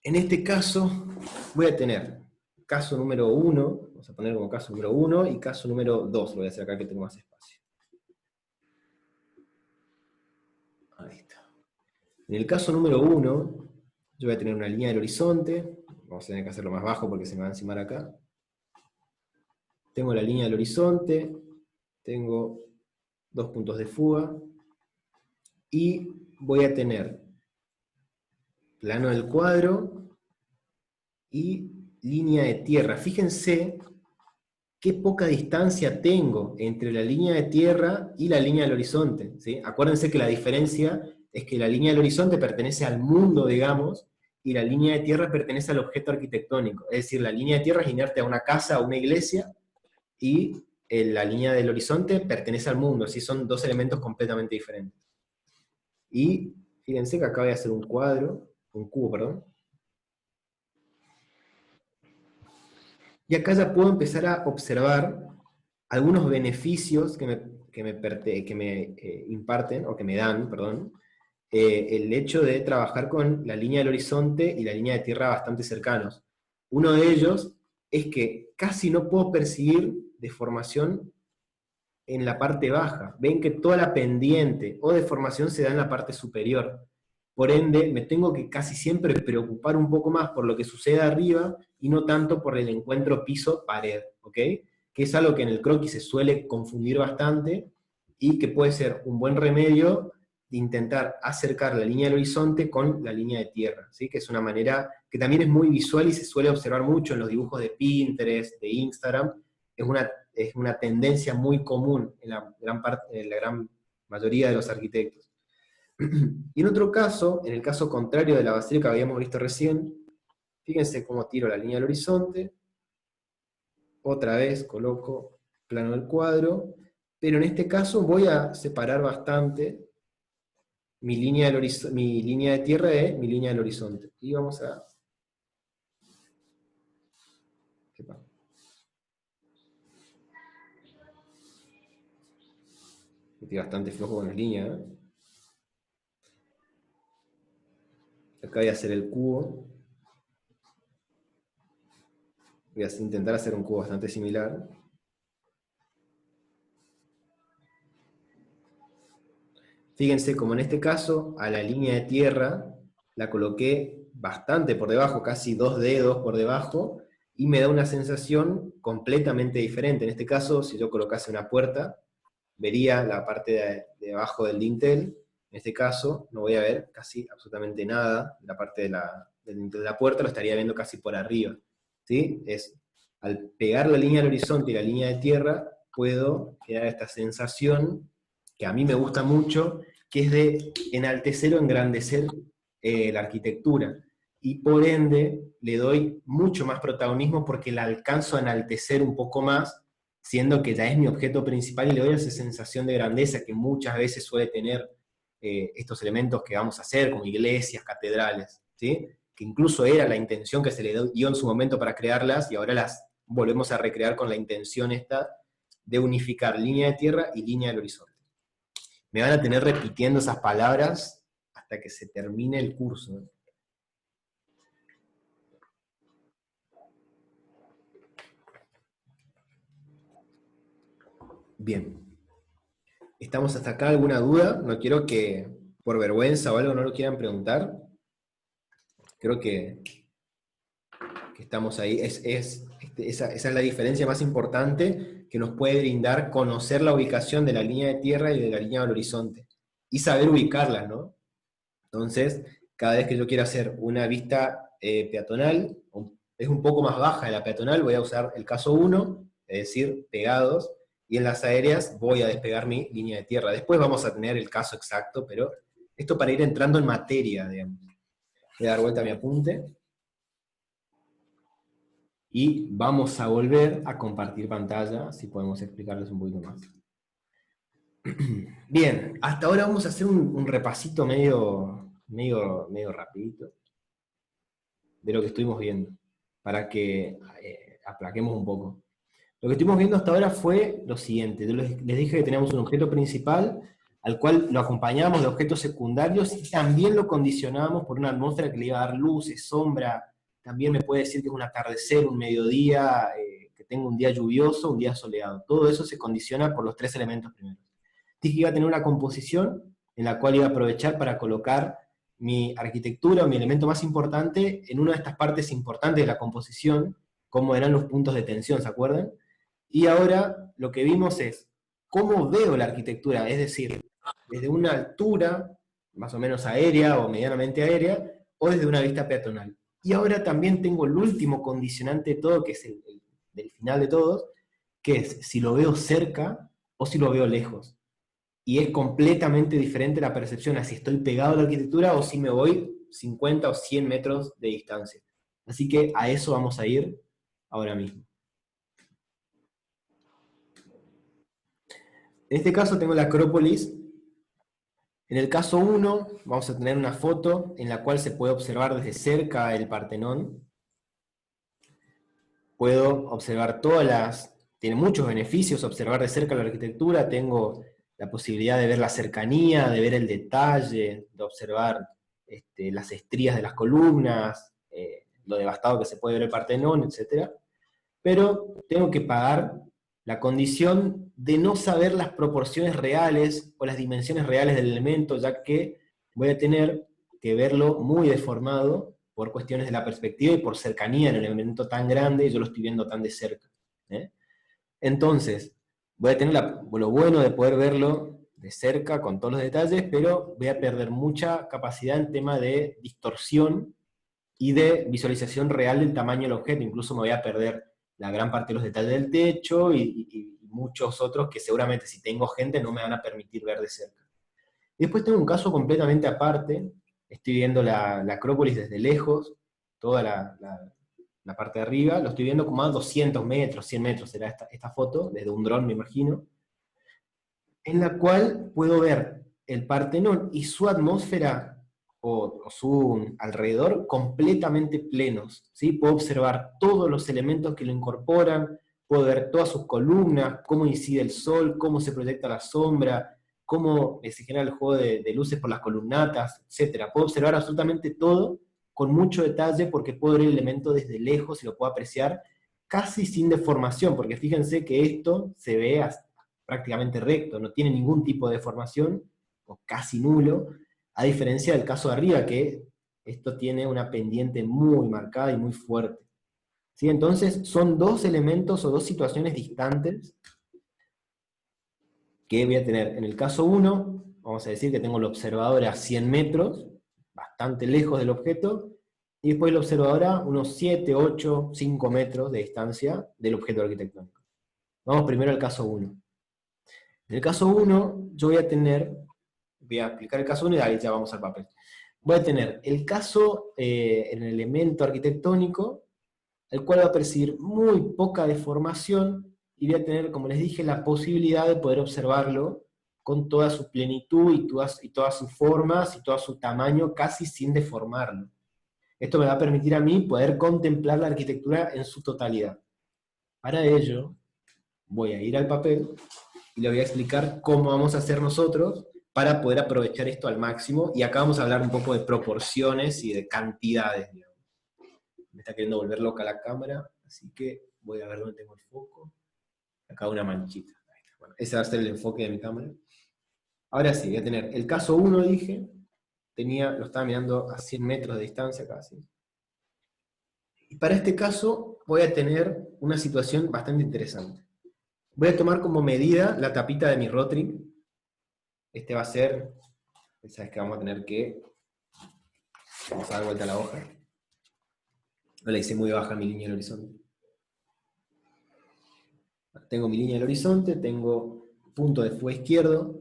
Speaker 1: En este caso voy a tener caso número 1, vamos a poner como caso número 1, y caso número 2, lo voy a hacer acá que tengo más espacio. Ahí está. En el caso número 1, yo voy a tener una línea del horizonte, vamos a tener que hacerlo más bajo porque se me va a encimar acá. Tengo la línea del horizonte, tengo 2 puntos de fuga, y voy a tener plano del cuadro y línea de tierra. Fíjense qué poca distancia tengo entre la línea de tierra y la línea del horizonte, ¿sí? Acuérdense que la diferencia es que la línea del horizonte pertenece al mundo, digamos, y la línea de tierra pertenece al objeto arquitectónico. Es decir, la línea de tierra es inerte a una casa, a una iglesia, y la línea del horizonte pertenece al mundo, así son dos elementos completamente diferentes. Y fíjense que acá voy a hacer un cubo, perdón. Y acá ya puedo empezar a observar algunos beneficios que me imparten, o que me dan, perdón, el hecho de trabajar con la línea del horizonte y la línea de tierra bastante cercanos. Uno de ellos es que casi no puedo percibir deformación en la parte baja. Ven que toda la pendiente o deformación se da en la parte superior. Por ende, me tengo que casi siempre preocupar un poco más por lo que sucede arriba y no tanto por el encuentro piso-pared, ¿ok? Que es algo que en el croquis se suele confundir bastante y que puede ser un buen remedio de intentar acercar la línea del horizonte con la línea de tierra, ¿sí? Que es una manera que también es muy visual y se suele observar mucho en los dibujos de Pinterest, de Instagram. Es una tendencia muy común en la gran mayoría de los arquitectos. Y en otro caso, en el caso contrario de la basílica que habíamos visto recién, fíjense cómo tiro la línea del horizonte, otra vez coloco plano del cuadro, pero en este caso voy a separar bastante mi línea de tierra de mi línea del horizonte. Y vamos a... ¿Qué pasa? Estoy bastante flojo con las líneas, ¿eh? Acá voy a hacer el cubo. Voy a intentar hacer un cubo bastante similar. Fíjense como en este caso, a la línea de tierra la coloqué bastante por debajo, casi 2 dedos por debajo, y me da una sensación completamente diferente. En este caso, si yo colocase una puerta, vería la parte de abajo del dintel. En este caso, no voy a ver casi absolutamente nada. La parte del dintel de la puerta lo estaría viendo casi por arriba, ¿sí? Al pegar la línea al horizonte y la línea de tierra, puedo crear esta sensación que a mí me gusta mucho, que es de enaltecer o engrandecer la arquitectura. Y por ende, le doy mucho más protagonismo porque la alcanzo a enaltecer un poco más, siendo que ya es mi objeto principal, y le doy esa sensación de grandeza que muchas veces suele tener estos elementos que vamos a hacer, como iglesias, catedrales, ¿sí? Que incluso era la intención que se le dio en su momento para crearlas, y ahora las volvemos a recrear con la intención esta de unificar línea de tierra y línea del horizonte. Me van a tener repitiendo esas palabras hasta que se termine el curso. Bien. ¿Estamos hasta acá? ¿Alguna duda? No quiero que por vergüenza o algo no lo quieran preguntar. Creo que estamos ahí. Esa es la diferencia más importante que nos puede brindar conocer la ubicación de la línea de tierra y de la línea del horizonte. Y saber ubicarlas, ¿no? Entonces, cada vez que yo quiera hacer una vista peatonal, es un poco más baja de la peatonal, voy a usar el caso 1, es decir, pegados, y en las aéreas voy a despegar mi línea de tierra. Después vamos a tener el caso exacto, pero esto para ir entrando en materia, digamos. Voy a dar vuelta a mi apunte. Y vamos a volver a compartir pantalla, si podemos explicarles un poquito más. Bien, hasta ahora vamos a hacer un repasito medio rapidito de lo que estuvimos viendo, para que aplaquemos un poco. Lo que estuvimos viendo hasta ahora fue lo siguiente. Yo les dije que teníamos un objeto principal, al cual lo acompañábamos de objetos secundarios, y también lo condicionábamos por una atmósfera que le iba a dar luces, sombra. También me puede decir que es un atardecer, un mediodía, que tengo un día lluvioso, un día soleado. Todo eso se condiciona por los 3 elementos primeros. Dije que iba a tener una composición en la cual iba a aprovechar para colocar mi arquitectura, mi elemento más importante, en una de estas partes importantes de la composición, como eran los puntos de tensión, ¿se acuerdan? Y ahora lo que vimos es cómo veo la arquitectura, es decir, desde una altura más o menos aérea o medianamente aérea, o desde una vista peatonal. Y ahora también tengo el último condicionante de todo, que es el del final de todos, que es si lo veo cerca o si lo veo lejos. Y es completamente diferente la percepción a si estoy pegado a la arquitectura o si me voy 50 o 100 metros de distancia. Así que a eso vamos a ir ahora mismo. En este caso tengo la Acrópolis. En el caso 1 vamos a tener una foto en la cual se puede observar desde cerca el Partenón. Puedo observar tiene muchos beneficios observar de cerca la arquitectura, tengo la posibilidad de ver la cercanía, de ver el detalle, de observar las estrías de las columnas, lo devastado que se puede ver el Partenón, etc. Pero tengo que pagar la condición de no saber las proporciones reales o las dimensiones reales del elemento, ya que voy a tener que verlo muy deformado por cuestiones de la perspectiva y por cercanía en el elemento tan grande, y yo lo estoy viendo tan de cerca. Entonces, voy a tener lo bueno de poder verlo de cerca con todos los detalles, pero voy a perder mucha capacidad en tema de distorsión y de visualización real del tamaño del objeto. Incluso me voy a perder la gran parte de los detalles del techo y muchos otros que seguramente si tengo gente no me van a permitir ver de cerca. Y después tengo un caso completamente aparte. Estoy viendo la Acrópolis desde lejos, toda la parte de arriba, lo estoy viendo como a 200 metros, 100 metros será esta foto, desde un dron me imagino, en la cual puedo ver el Partenón y su atmósfera o su alrededor completamente plenos, ¿sí? Puedo observar todos los elementos que lo incorporan, puedo ver todas sus columnas, cómo incide el sol, cómo se proyecta la sombra, cómo se genera el juego de luces por las columnatas, etc. Puedo observar absolutamente todo con mucho detalle porque puedo ver el elemento desde lejos y lo puedo apreciar casi sin deformación, porque fíjense que esto se ve prácticamente recto, no tiene ningún tipo de deformación, o casi nulo, a diferencia del caso de arriba, que esto tiene una pendiente muy marcada y muy fuerte. ¿Sí? Entonces son dos elementos o dos situaciones distantes que voy a tener. En el caso 1, vamos a decir que tengo el observador a 100 metros, bastante lejos del objeto, y después el observador a unos 7, 8, 5 metros de distancia del objeto arquitectónico. Vamos primero al caso 1. En el caso 1, yo voy a explicar el caso 1 y ahí ya vamos al papel. Voy a tener el caso en el elemento arquitectónico, el cual va a percibir muy poca deformación, y voy a tener, como les dije, la posibilidad de poder observarlo con toda su plenitud y todas sus formas y todo su tamaño, casi sin deformarlo. Esto me va a permitir a mí poder contemplar la arquitectura en su totalidad. Para ello, voy a ir al papel y le voy a explicar cómo vamos a hacer nosotros para poder aprovechar esto al máximo, y acá vamos a hablar un poco de proporciones y de cantidades, digamos. Me está queriendo volver loca la cámara, así que voy a ver dónde tengo el foco. Acá una manchita. Bueno, ese va a ser el enfoque de mi cámara. Ahora sí, voy a tener el caso 1, dije, lo estaba mirando a 100 metros de distancia casi. Y para este caso voy a tener una situación bastante interesante. Voy a tomar como medida la tapita de mi Rotring. Este va a ser, sabes que vamos a tener que, vamos a dar vuelta a la hoja. No la hice muy baja mi línea del horizonte. Tengo mi línea del horizonte, tengo punto de fuga izquierdo,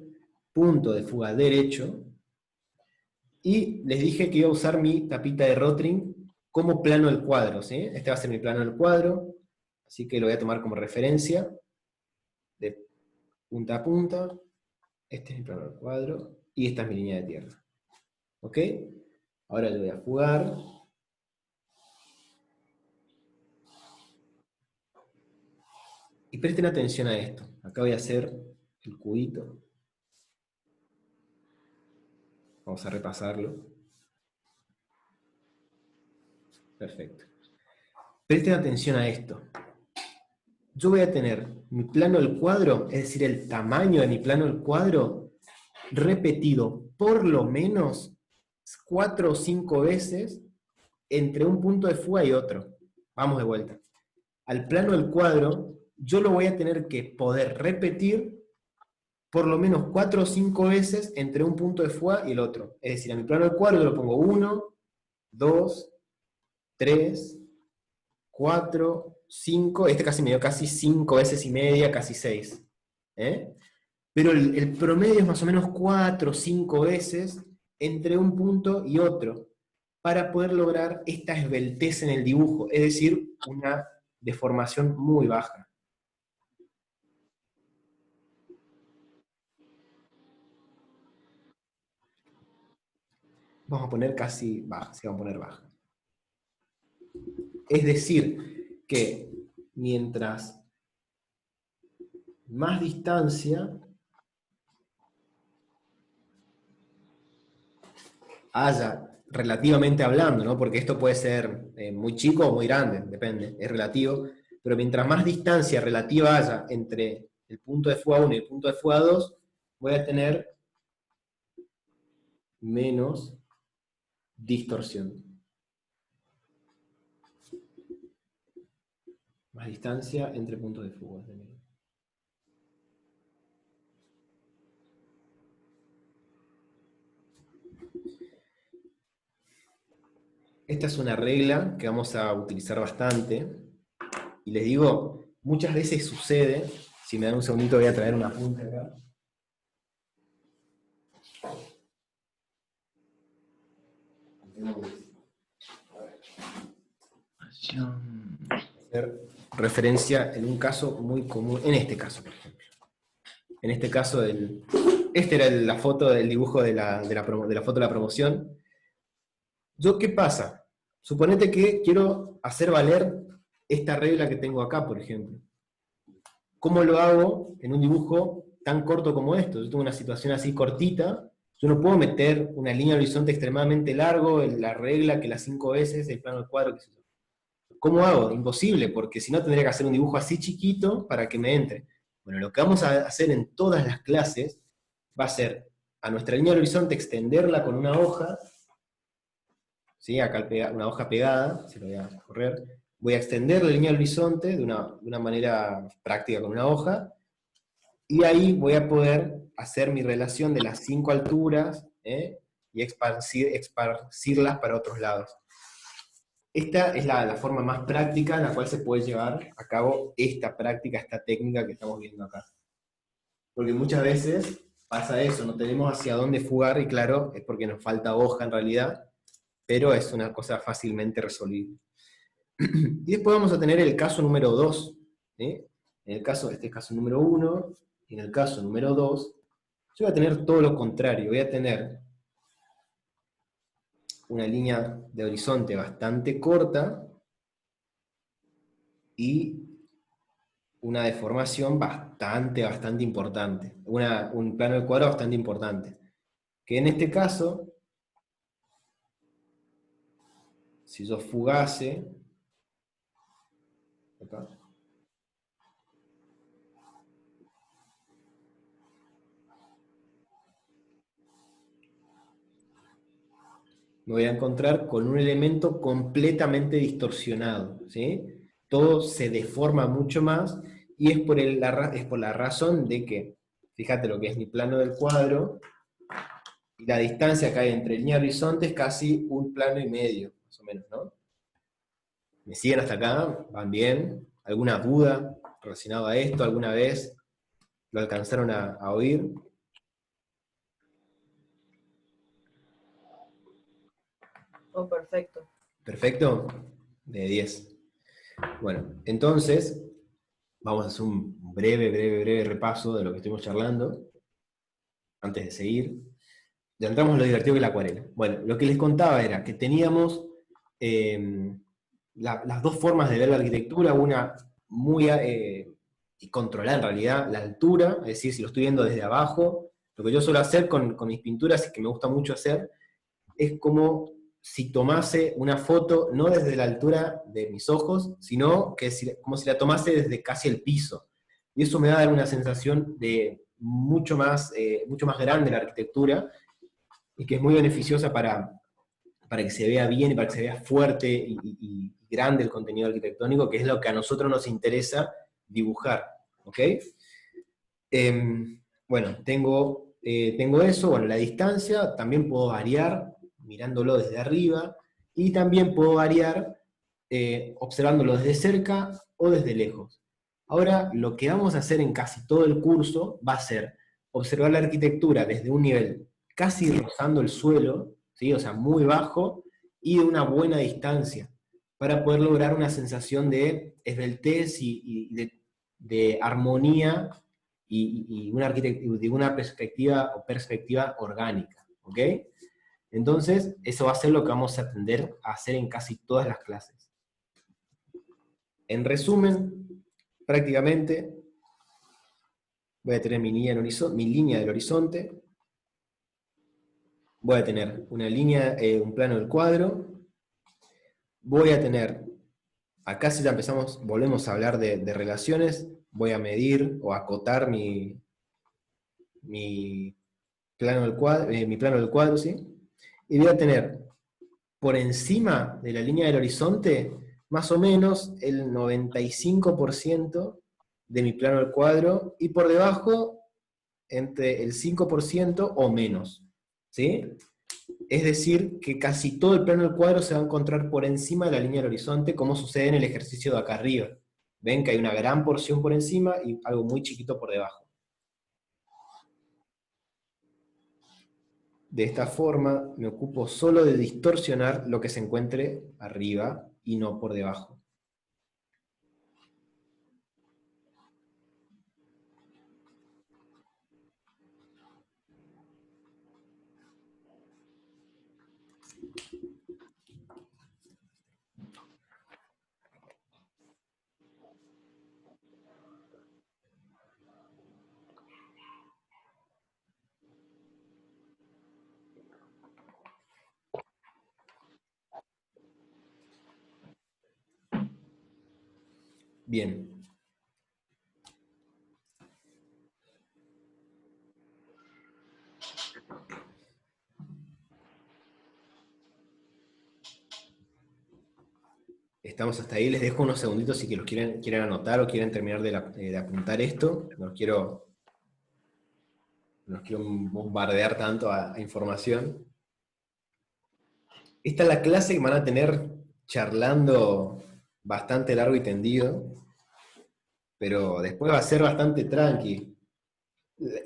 Speaker 1: punto de fuga derecho, y les dije que iba a usar mi tapita de Rotring como plano del cuadro, ¿sí? Este va a ser mi plano del cuadro, así que lo voy a tomar como referencia, de punta a punta. Este es mi plano del cuadro, y esta es mi línea de tierra. ¿Ok? Ahora le voy a fugar. Y presten atención a esto. Acá voy a hacer el cubito. Vamos a repasarlo. Perfecto. Presten atención a esto. Yo voy a tener mi plano del cuadro, es decir, el tamaño de mi plano del cuadro, repetido por lo menos 4 o 5 veces entre un punto de fuga y otro. Vamos de vuelta. Al plano del cuadro, yo lo voy a tener que poder repetir por lo menos 4 o 5 veces entre un punto de fuga y el otro. Es decir, a mi plano del cuadro yo lo pongo 1, 2, 3, 4, 5, este casi me dio casi 5 veces y media, casi 6. ¿Eh? Pero el promedio es más o menos 4 o 5 veces entre un punto y otro, para poder lograr esta esbeltez en el dibujo, es decir, una deformación muy baja. Vamos a poner casi baja, sí, vamos a poner baja. Es decir, que mientras más distancia haya, relativamente hablando, ¿no? Porque esto puede ser muy chico o muy grande, depende, es relativo, pero mientras más distancia relativa haya entre el punto de fuga 1 y el punto de fuga 2, voy a tener menos distorsión. Más distancia entre puntos de fuga. Esta es una regla que vamos a utilizar bastante. Y les digo, muchas veces sucede, si me dan un segundito voy a traer una punta acá. Hacer referencia en un caso muy común, en este caso, por ejemplo. En este caso, esta era la foto del dibujo de la foto de la promoción. ¿Yo qué pasa? Suponete que quiero hacer valer esta regla que tengo acá, por ejemplo. ¿Cómo lo hago en un dibujo tan corto como esto? Yo tengo una situación así cortita, yo no puedo meter una línea de horizonte extremadamente largo, la regla que las 5 veces, el plano del cuadro, qué sé yo. ¿Cómo hago? Imposible, porque si no tendría que hacer un dibujo así chiquito para que me entre. Bueno, lo que vamos a hacer en todas las clases va a ser a nuestra línea del horizonte extenderla con una hoja, ¿sí? Acá una hoja pegada, se lo voy a correr. Voy a extender la línea del horizonte de una manera práctica con una hoja, y ahí voy a poder hacer mi relación de las 5 alturas, y esparcirlas para otros lados. Esta es la forma más práctica en la cual se puede llevar a cabo esta práctica, esta técnica que estamos viendo acá. Porque muchas veces pasa eso, no tenemos hacia dónde fugar, y claro, es porque nos falta hoja en realidad, pero es una cosa fácilmente resolvible. Y después vamos a tener el caso número 2. En el caso, este es caso número 1, y en el caso número 2, yo voy a tener todo lo contrario, voy a tener una línea de horizonte bastante corta, y una deformación bastante importante, un plano del cuadro bastante importante, que en este caso, si yo fugase, acá, me voy a encontrar con un elemento completamente distorsionado, ¿sí? Todo se deforma mucho más, y es por la razón de que, fíjate lo que es mi plano del cuadro, y la distancia que hay entre línea y horizonte es casi un plano y medio, más o menos, ¿no? ¿Me siguen hasta acá? ¿Van bien? ¿Alguna duda relacionada a esto? ¿Alguna vez lo alcanzaron a oír?
Speaker 4: Oh, perfecto.
Speaker 1: ¿Perfecto? De 10. Bueno, entonces, vamos a hacer un breve repaso de lo que estuvimos charlando, antes de seguir. Ya entramos en lo divertido que es la acuarela. Bueno, lo que les contaba era que teníamos las dos formas de ver la arquitectura, una muy controlada en realidad, la altura, es decir, si lo estoy viendo desde abajo. Lo que yo suelo hacer con mis pinturas, y que me gusta mucho hacer, es como si tomase una foto, no desde la altura de mis ojos, sino que como si la tomase desde casi el piso. Y eso me va a dar una sensación de mucho más grande la arquitectura, y que es muy beneficiosa para que se vea bien y para que se vea fuerte y grande el contenido arquitectónico, que es lo que a nosotros nos interesa dibujar. ¿Ok? bueno, tengo eso, bueno, la distancia, también puedo variar mirándolo desde arriba, y también puedo variar observándolo desde cerca o desde lejos. Ahora, lo que vamos a hacer en casi todo el curso va a ser observar la arquitectura desde un nivel casi rozando el suelo, ¿sí? O sea, muy bajo, y de una buena distancia, para poder lograr una sensación de esbeltez y de armonía y de una perspectiva orgánica, ¿ok? Entonces, eso va a ser lo que vamos a tender a hacer en casi todas las clases. En resumen, prácticamente, voy a tener mi línea del horizonte, voy a tener una línea, un plano del cuadro, voy a tener, acá si ya empezamos, volvemos a hablar de relaciones, voy a medir o acotar mi mi plano del cuadro, ¿sí? Y voy a tener por encima de la línea del horizonte más o menos el 95% de mi plano del cuadro, y por debajo entre el 5% o menos, ¿sí? Es decir, que casi todo el plano del cuadro se va a encontrar por encima de la línea del horizonte, como sucede en el ejercicio de acá arriba. Ven que hay una gran porción por encima y algo muy chiquito por debajo. De esta forma me ocupo solo de distorsionar lo que se encuentre arriba y no por debajo. Bien. Estamos hasta ahí, les dejo unos segunditos si que los quieren anotar o quieren terminar de apuntar esto. No quiero bombardear tanto a información. Esta es la clase que van a tener charlando bastante largo y tendido, pero después va a ser bastante tranqui.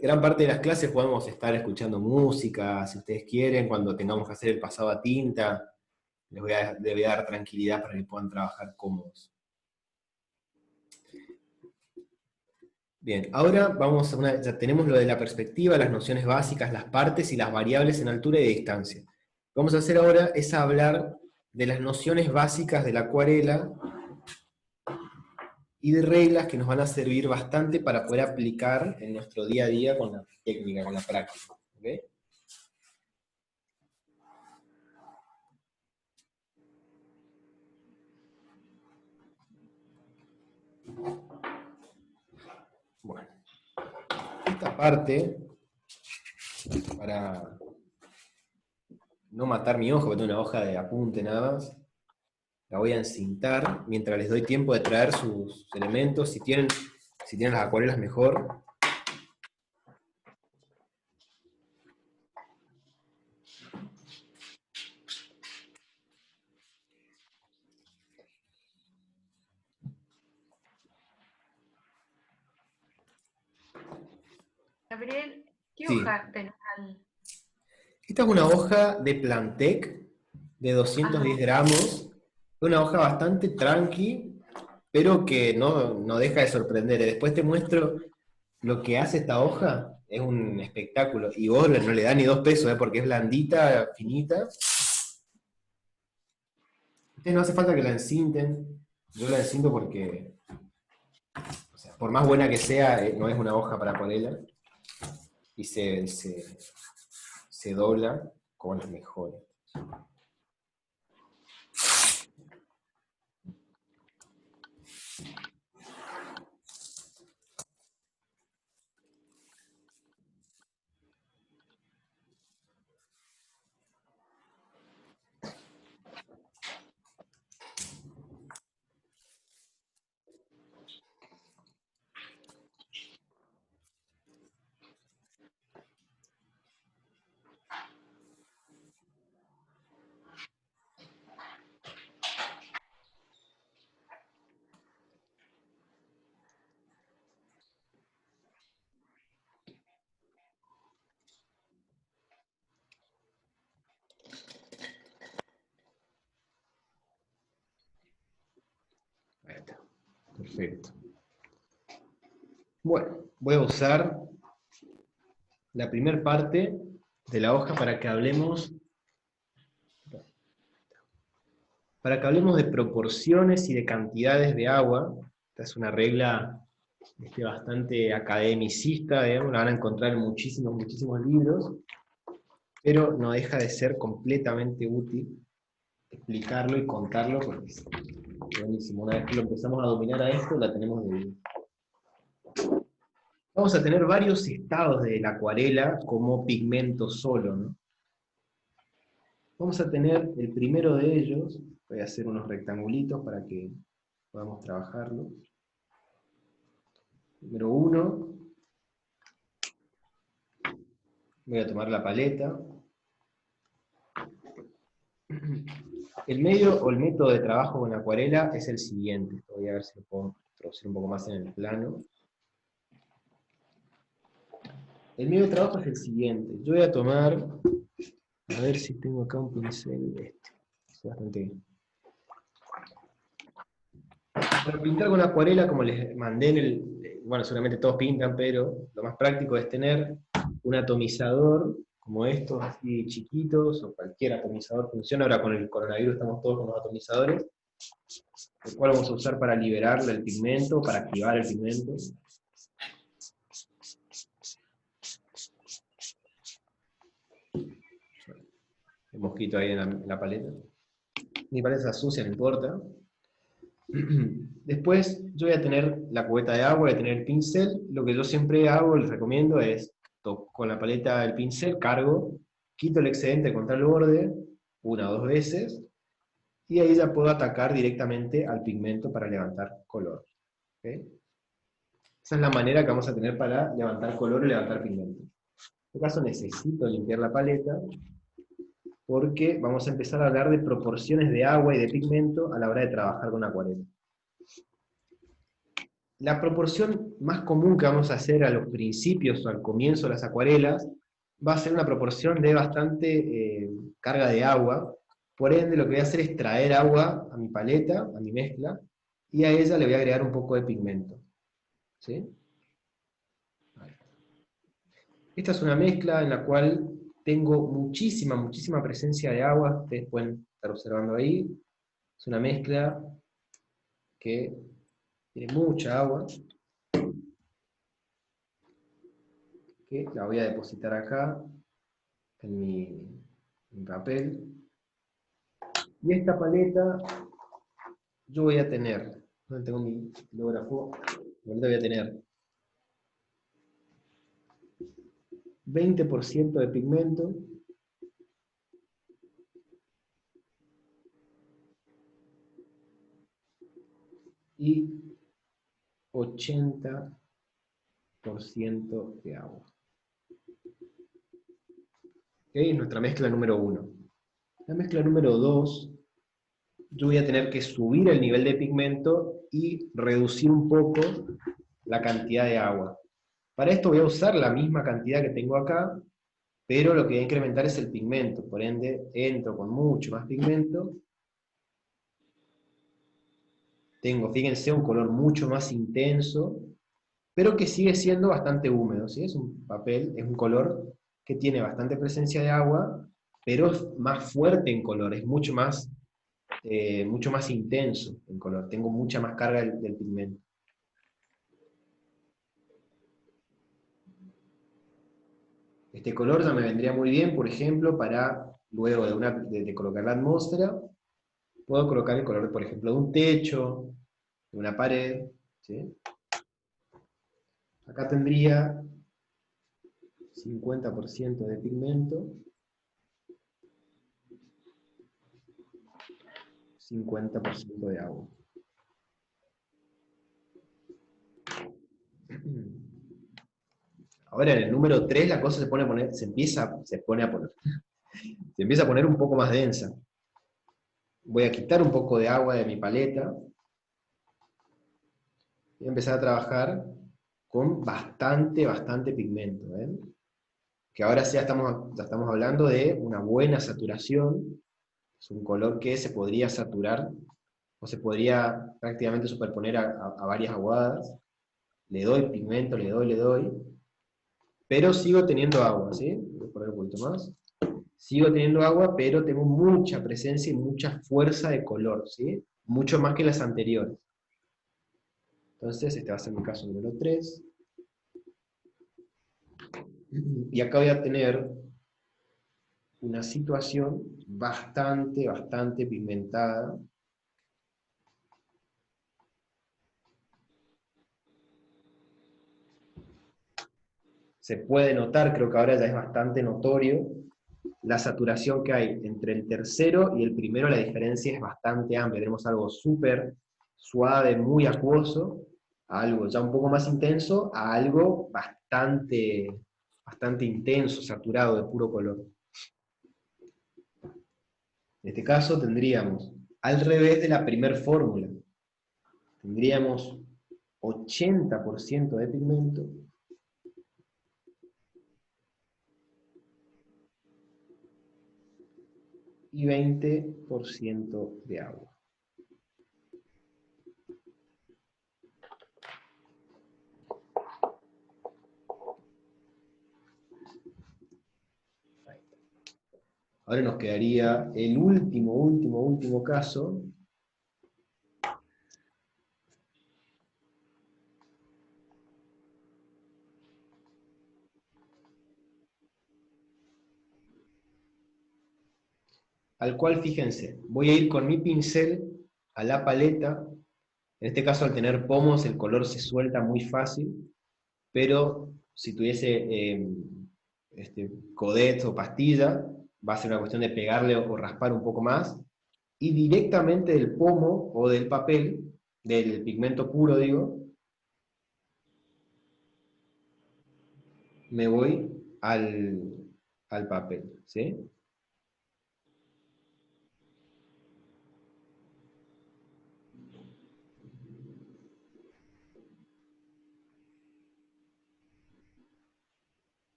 Speaker 1: Gran parte de las clases podemos estar escuchando música, si ustedes quieren, cuando tengamos que hacer el pasado a tinta, les voy a dar tranquilidad para que puedan trabajar cómodos. Bien, ahora ya tenemos lo de la perspectiva, las nociones básicas, las partes y las variables en altura y de distancia. Lo que vamos a hacer ahora es hablar de las nociones básicas de la acuarela y de reglas que nos van a servir bastante para poder aplicar en nuestro día a día con la técnica, con la práctica. ¿Ok? Bueno, esta parte, para no matar mi hoja, porque tengo una hoja de apunte nada más, la voy a encintar mientras les doy tiempo de traer sus elementos. Si tienen las acuarelas mejor.
Speaker 5: Gabriel, ¿qué
Speaker 1: Sí,
Speaker 5: hoja tenés al...?
Speaker 1: esta es una hoja de Plantec de 210
Speaker 5: Ajá.
Speaker 1: gramos. Una hoja bastante tranqui, pero que no deja de sorprender. Después te muestro lo que hace esta hoja. Es un espectáculo. Y vos no le das ni 2 pesos, porque es blandita, finita. Ustedes no hace falta que la encinten. Yo la encinto porque, o sea, por más buena que sea, no es una hoja para acuarela. Y se dobla con las mejores. Perfecto. Bueno, voy a usar la primera parte de la hoja para que hablemos de proporciones y de cantidades de agua. Esta es una regla bastante academicista, digamos, la van a encontrar en muchísimos libros, pero no deja de ser completamente útil explicarlo y contarlo, porque es buenísimo. Una vez que lo empezamos a dominar a esto, la tenemos de vida. Vamos a tener varios estados de la acuarela como pigmento solo, ¿no? Vamos a tener el primero de ellos, voy a hacer unos rectangulitos para que podamos trabajarlo. Número 1, voy a tomar la paleta. El medio o el método de trabajo con la acuarela es el siguiente. Voy a ver si lo puedo introducir un poco más en el plano. El medio de trabajo es el siguiente. Yo voy a tomar, a ver si tengo acá un pincel, es bastante. Para pintar con acuarela, como les mandé en el, bueno, seguramente todos pintan, pero lo más práctico es tener un atomizador, como estos, así chiquitos, o cualquier atomizador funciona. Ahora con el coronavirus estamos todos con los atomizadores, el cual vamos a usar para liberarle el pigmento, para activar el pigmento. El mosquito ahí en la paleta. Mi paleta está sucia, no importa. Después yo voy a tener la cubeta de agua, voy a tener el pincel. Lo que yo siempre hago, les recomiendo, es con la paleta del pincel, cargo, quito el excedente contra el borde, 1 o 2 veces, y ahí ya puedo atacar directamente al pigmento para levantar color. ¿Okay? Esa es la manera que vamos a tener para levantar color y levantar pigmento. En este caso necesito limpiar la paleta, porque vamos a empezar a hablar de proporciones de agua y de pigmento a la hora de trabajar con acuarela. La proporción más común que vamos a hacer a los principios o al comienzo de las acuarelas va a ser una proporción de bastante carga de agua. Por ende, lo que voy a hacer es traer agua a mi paleta, a mi mezcla, y a ella le voy a agregar un poco de pigmento. ¿Sí? Esta es una mezcla en la cual tengo muchísima presencia de agua. Ustedes pueden estar observando ahí. Es una mezcla que tiene mucha agua, que la voy a depositar acá, en mi papel. Y esta paleta, yo voy a tener, donde tengo mi kilógrafo, ahorita voy a tener 20% de pigmento, y 80% de agua. ¿Okay? Nuestra mezcla número 1. La mezcla número 2, yo voy a tener que subir el nivel de pigmento y reducir un poco la cantidad de agua. Para esto voy a usar la misma cantidad que tengo acá, pero lo que voy a incrementar es el pigmento. Por ende, entro con mucho más pigmento. Tengo, fíjense, un color mucho más intenso, pero que sigue siendo bastante húmedo, ¿sí? Es un papel, es un color que tiene bastante presencia de agua, pero es más fuerte en color, es mucho más intenso en color, tengo mucha más carga del pigmento. Este color ya me vendría muy bien, por ejemplo, para, luego de colocar la atmósfera, puedo colocar el color, por ejemplo, de un techo, de una pared, ¿sí? Acá tendría 50% de pigmento, 50% de agua. Ahora en el número 3 la cosa se empieza a poner un poco más densa. Voy a quitar un poco de agua de mi paleta y empezar a trabajar con bastante pigmento. Que ahora sí ya estamos hablando de una buena saturación. Es un color que se podría saturar o se podría prácticamente superponer a varias aguadas. Le doy pigmento, le doy, pero sigo teniendo agua, ¿sí? Voy a poner un poquito más. Sigo teniendo agua, pero tengo mucha presencia y mucha fuerza de color, ¿sí? Mucho más que las anteriores. Entonces, este va a ser mi caso número 3. Y acá voy a tener una situación bastante pigmentada. Se puede notar, creo que ahora ya es bastante notorio, la saturación que hay entre el tercero y el primero, la diferencia es bastante amplia. Tenemos algo súper suave, muy acuoso, a algo ya un poco más intenso, a algo bastante intenso, saturado, de puro color. En este caso tendríamos, al revés de la primera fórmula, tendríamos 80% de pigmento y 20% de agua. Ahora nos quedaría el último caso, al cual, fíjense, voy a ir con mi pincel a la paleta. En este caso, al tener pomos, el color se suelta muy fácil, pero si tuviese codet o pastilla, va a ser una cuestión de pegarle o raspar un poco más, y directamente del pomo o del papel, del pigmento puro, digo, me voy al papel, ¿sí?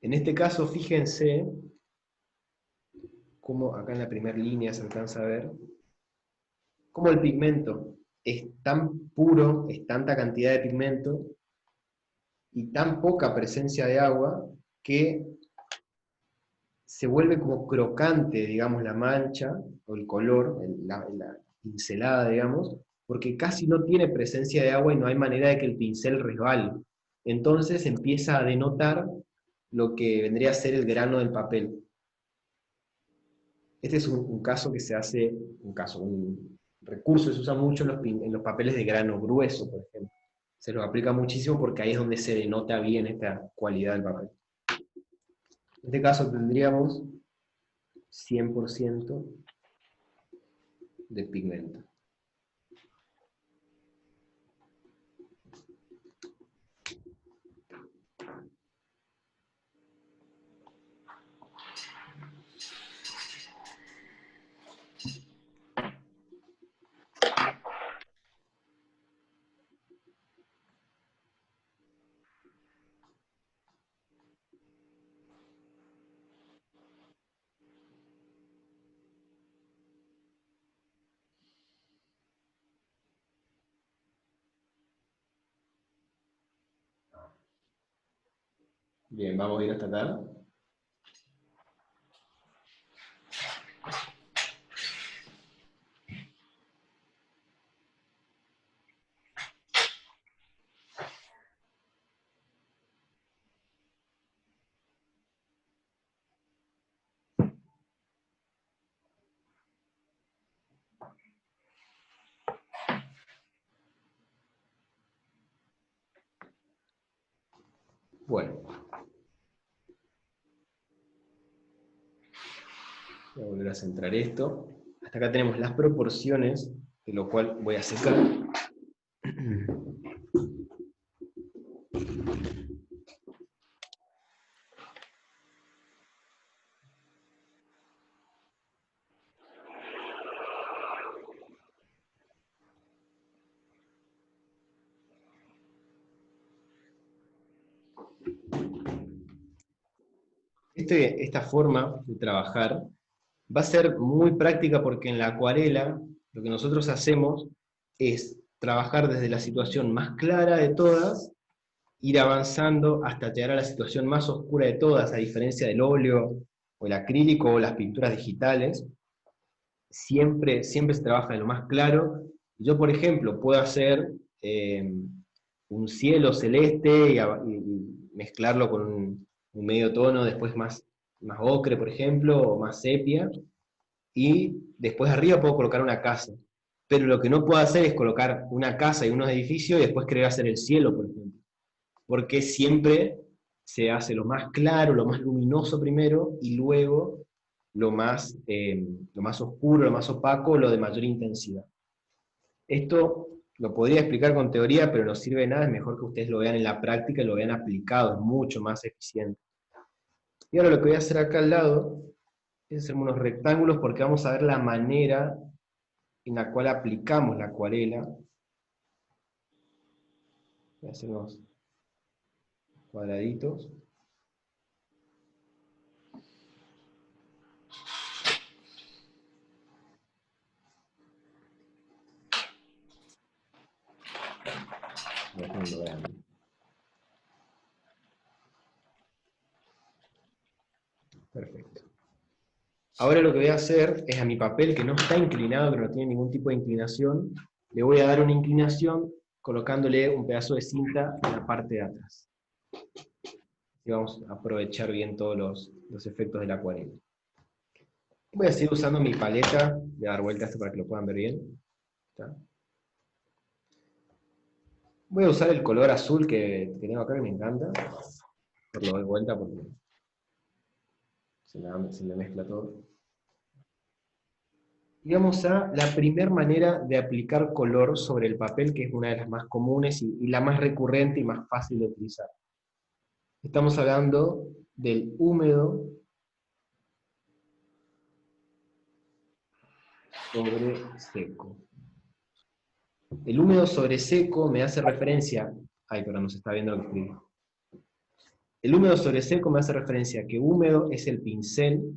Speaker 1: En este caso, fíjense cómo acá en la primera línea se alcanza a ver, cómo el pigmento es tan puro, es tanta cantidad de pigmento, y tan poca presencia de agua, que se vuelve como crocante, digamos, la mancha, o el color, la pincelada, digamos, porque casi no tiene presencia de agua y no hay manera de que el pincel resbale. Entonces empieza a denotar lo que vendría a ser el grano del papel. Este es un caso que se hace, un recurso que se usa mucho en los papeles de grano grueso, por ejemplo. Se los aplica muchísimo porque ahí es donde se denota bien esta cualidad del papel. En este caso tendríamos 100% de pigmento. Bien, vamos a ir hasta acá. Bueno, voy a volver a centrar esto. Hasta acá tenemos las proporciones, de lo cual voy a secar. Esta forma de trabajar va a ser muy práctica porque en la acuarela lo que nosotros hacemos es trabajar desde la situación más clara de todas, ir avanzando hasta llegar a la situación más oscura de todas, a diferencia del óleo, o el acrílico, o las pinturas digitales. Siempre se trabaja de lo más claro. Yo, por ejemplo, puedo hacer un cielo celeste y mezclarlo con un medio tono, después más ocre, por ejemplo, o más sepia, y después arriba puedo colocar una casa. Pero lo que no puedo hacer es colocar una casa y unos edificios y después querer hacer el cielo, por ejemplo. Porque siempre se hace lo más claro, lo más luminoso primero, y luego lo más oscuro, lo más opaco, lo de mayor intensidad. Esto lo podría explicar con teoría, pero no sirve de nada, es mejor que ustedes lo vean en la práctica y lo vean aplicado, es mucho más eficiente. Y ahora lo que voy a hacer acá al lado es hacer unos rectángulos porque vamos a ver la manera en la cual aplicamos la acuarela. Voy a hacer unos cuadraditos. Perfecto. Ahora lo que voy a hacer es a mi papel que no está inclinado, que no tiene ningún tipo de inclinación, le voy a dar una inclinación colocándole un pedazo de cinta en la parte de atrás. Y vamos a aprovechar bien todos los efectos de la acuarela. Voy a seguir usando mi paleta, voy a dar vuelta a esto para que lo puedan ver bien. ¿Está? Voy a usar el color azul que tengo acá, que me encanta. Lo doy vuelta porque se me mezcla todo. Y vamos a la primera manera de aplicar color sobre el papel, que es una de las más comunes y la más recurrente y más fácil de utilizar. Estamos hablando del húmedo sobre seco. El húmedo sobre seco me hace referencia... Ay, perdón, no se está viendo lo que escribí. El húmedo sobre seco me hace referencia a que húmedo es el pincel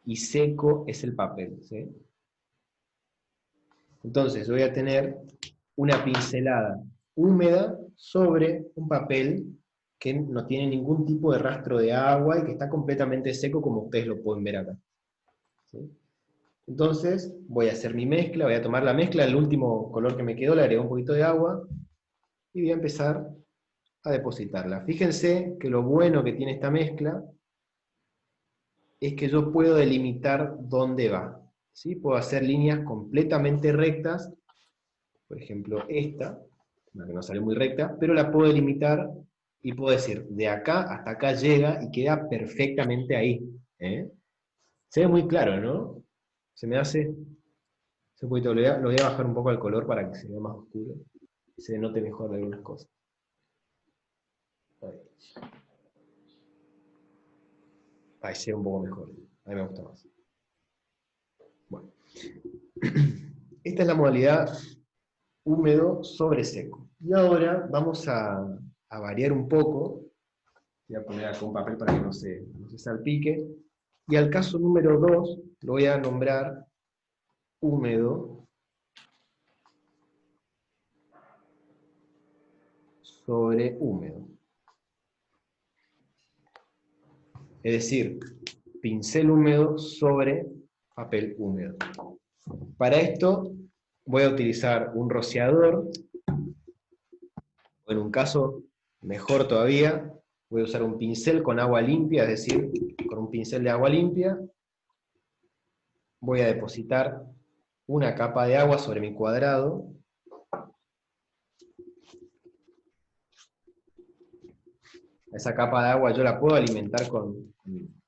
Speaker 1: y seco es el papel, ¿sí? Entonces voy a tener una pincelada húmeda sobre un papel que no tiene ningún tipo de rastro de agua y que está completamente seco, como ustedes lo pueden ver acá, ¿sí? Entonces voy a hacer mi mezcla, voy a tomar la mezcla, el último color que me quedó, le agrego un poquito de agua y voy a empezar a depositarla. Fíjense que lo bueno que tiene esta mezcla es que yo puedo delimitar dónde va, ¿sí? Puedo hacer líneas completamente rectas, por ejemplo esta, una que no sale muy recta, pero la puedo delimitar y puedo decir, de acá hasta acá llega y queda perfectamente ahí, ¿eh? Se ve muy claro, ¿no? Se me hace un poquito, lo voy a bajar un poco el color para que se vea más oscuro, y se note mejor de algunas cosas. Ahí se ve un poco mejor, a mí me gusta más. Bueno. Esta es la modalidad húmedo sobre seco. Y ahora vamos a variar un poco. Voy a poner acá un papel para que no se salpique. Y al caso número 2 lo voy a nombrar húmedo sobre húmedo. Es decir, pincel húmedo sobre papel húmedo. Para esto voy a utilizar un rociador, o en un caso mejor todavía, voy a usar un pincel con agua limpia, es decir, con un pincel de agua limpia, voy a depositar una capa de agua sobre mi cuadrado, esa capa de agua yo la puedo alimentar con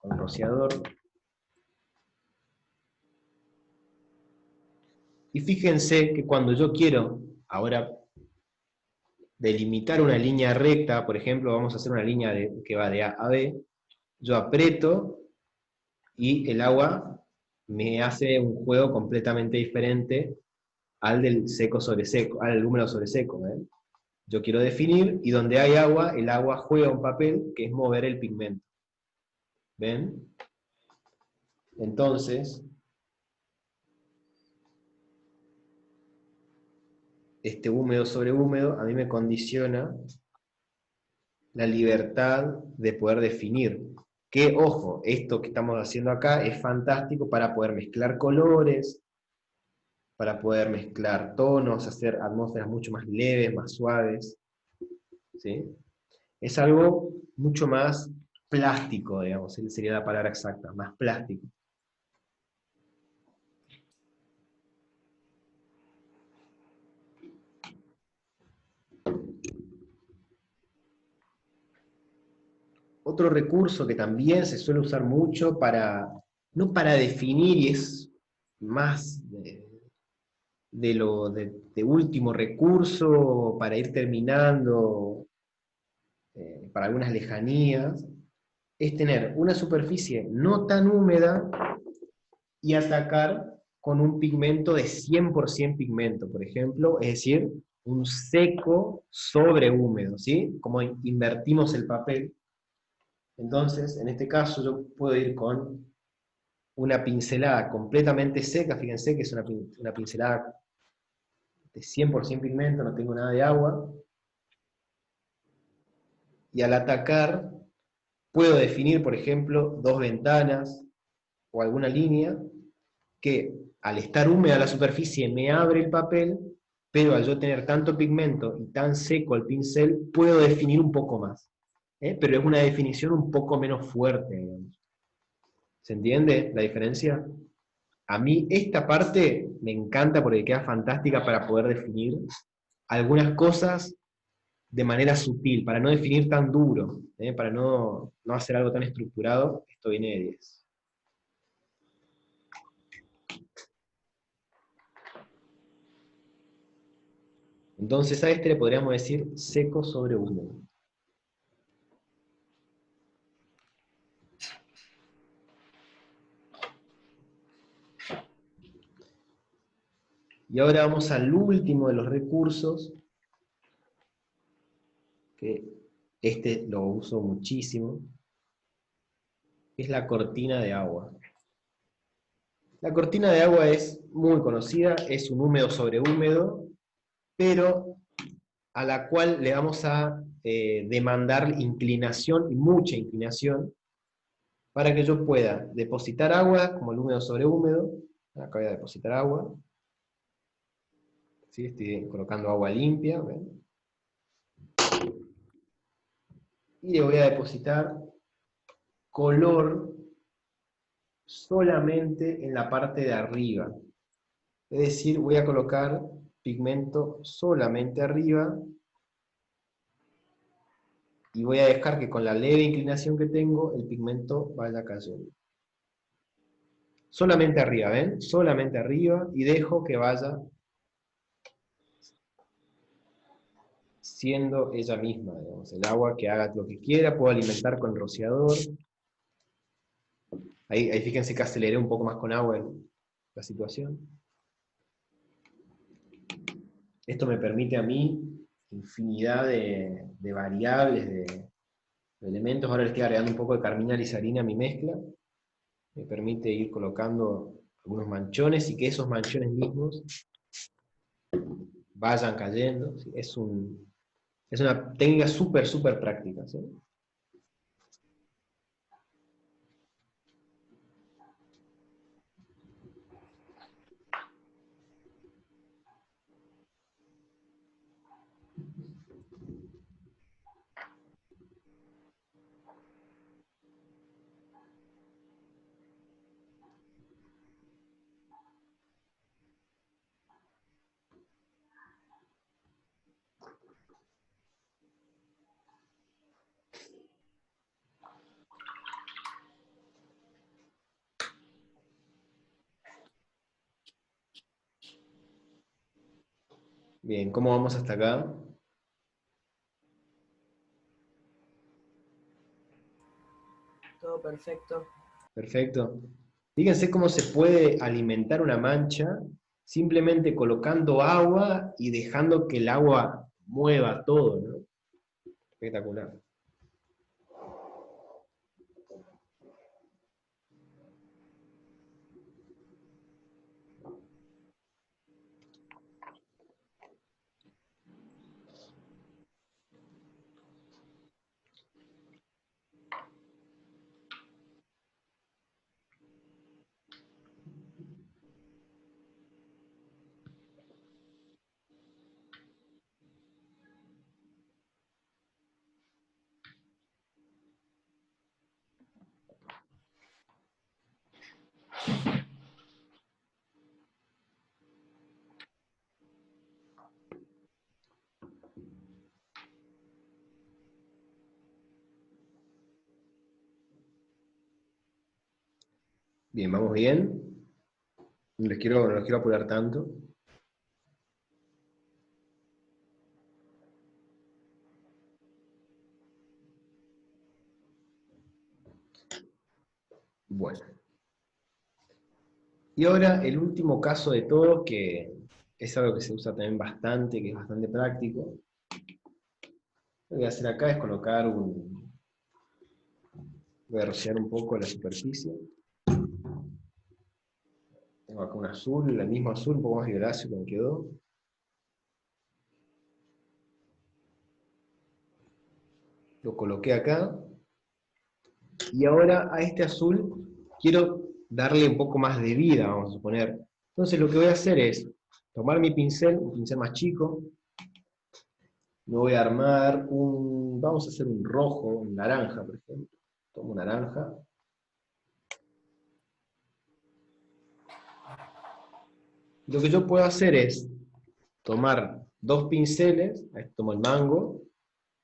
Speaker 1: rociador. Y fíjense que cuando yo quiero ahora delimitar una línea recta, por ejemplo, vamos a hacer una línea que va de A a B, yo aprieto y el agua me hace un juego completamente diferente al del seco sobre seco, al húmedo sobre seco, ¿eh? Yo quiero definir, y donde hay agua, el agua juega un papel que es mover el pigmento. ¿Ven? Entonces, este húmedo sobre húmedo a mí me condiciona la libertad de poder definir. Que, ojo, esto que estamos haciendo acá es fantástico para poder mezclar colores, para poder mezclar tonos, hacer atmósferas mucho más leves, más suaves. ¿Sí? Es algo mucho más plástico, digamos, sería la palabra exacta, más plástico. Otro recurso que también se suele usar mucho para, no para definir, y es más de último recurso, para ir terminando, para algunas lejanías, es tener una superficie no tan húmeda y atacar con un pigmento de 100% pigmento, por ejemplo, es decir, un seco sobre húmedo, ¿sí? Como invertimos el papel. Entonces, en este caso yo puedo ir con una pincelada completamente seca, fíjense que es una pincelada de 100% pigmento, no tengo nada de agua, y al atacar puedo definir, por ejemplo, dos ventanas o alguna línea que al estar húmeda la superficie me abre el papel, pero al yo tener tanto pigmento y tan seco el pincel, puedo definir un poco más. Pero es una definición un poco menos fuerte, digamos. ¿Se entiende la diferencia? A mí esta parte me encanta porque queda fantástica para poder definir algunas cosas de manera sutil, para no definir tan duro, para no hacer algo tan estructurado. Esto viene de 10. Entonces a este le podríamos decir seco sobre húmedo. Y ahora vamos al último de los recursos, que este lo uso muchísimo, que es la cortina de agua. La cortina de agua es muy conocida, es un húmedo sobre húmedo, pero a la cual le vamos a demandar inclinación, y mucha inclinación, para que yo pueda depositar agua, como el húmedo sobre húmedo. Acá voy a depositar agua. ¿Sí? Estoy colocando agua limpia, ¿ven? Y le voy a depositar color solamente en la parte de arriba. Es decir, voy a colocar pigmento solamente arriba, y voy a dejar que con la leve inclinación que tengo, el pigmento vaya cayendo. Solamente arriba, ¿ven? Solamente arriba, y dejo que vaya siendo ella misma, digamos, el agua que haga lo que quiera. Puedo alimentar con rociador. Ahí fíjense que aceleré un poco más con agua la situación. Esto me permite a mí infinidad de variables, de elementos. Ahora le estoy agregando un poco de carmina lisarina a mi mezcla. Me permite ir colocando algunos manchones y que esos manchones mismos vayan cayendo. ¿Sí? Es una técnica súper práctica, ¿sí? Bien, ¿cómo vamos hasta acá?
Speaker 4: Todo perfecto.
Speaker 1: Perfecto. Fíjense cómo se puede alimentar una mancha simplemente colocando agua y dejando que el agua mueva todo, ¿no? Espectacular. Bien, vamos bien. No los quiero apurar tanto. Bueno. Y ahora el último caso de todos, que es algo que se usa también bastante, que es bastante práctico. Lo que voy a hacer acá es colocar voy a rociar un poco la superficie. Tengo acá un azul, el mismo azul, un poco más violáceo que me quedó. Lo coloqué acá. Y ahora a este azul quiero darle un poco más de vida, vamos a suponer. Entonces lo que voy a hacer es tomar mi pincel, un pincel más chico. Me voy a armar vamos a hacer un rojo, un naranja, por ejemplo. Tomo un naranja. Lo que yo puedo hacer es tomar dos pinceles, ahí tomo el mango,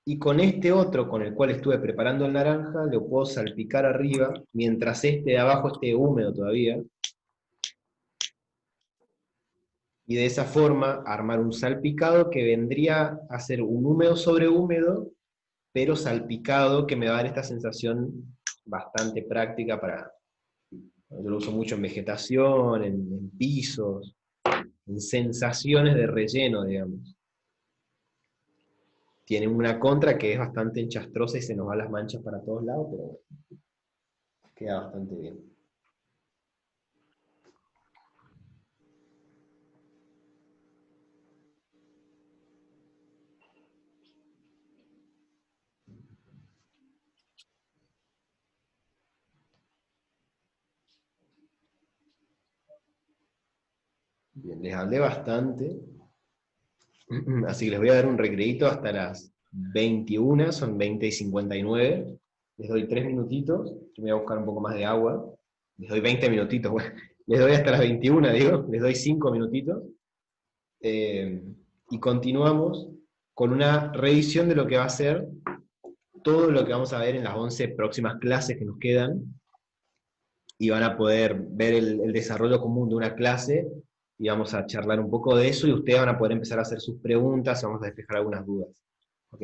Speaker 1: y con este otro, con el cual estuve preparando el naranja, lo puedo salpicar arriba, mientras este de abajo esté húmedo todavía, y de esa forma armar un salpicado que vendría a ser un húmedo sobre húmedo, pero salpicado, que me va a dar esta sensación bastante práctica yo lo uso mucho en vegetación, en pisos, en sensaciones de relleno, digamos. Tiene una contra que es bastante enchastrosa y se nos van las manchas para todos lados, pero bueno, queda bastante bien. Bien, les hablé bastante, así que les voy a dar un recreíto hasta las 21, son 20:59. Les doy 3 minutitos, yo me voy a buscar un poco más de agua. Les doy 20 minutitos, bueno, les doy hasta las 21, digo, les doy 5 minutitos. Y continuamos con una revisión de lo que va a ser todo lo que vamos a ver en las 11 próximas clases que nos quedan, y van a poder ver el desarrollo común de una clase, y vamos a charlar un poco de eso, y ustedes van a poder empezar a hacer sus preguntas, y vamos a despejar algunas dudas. ¿Ok?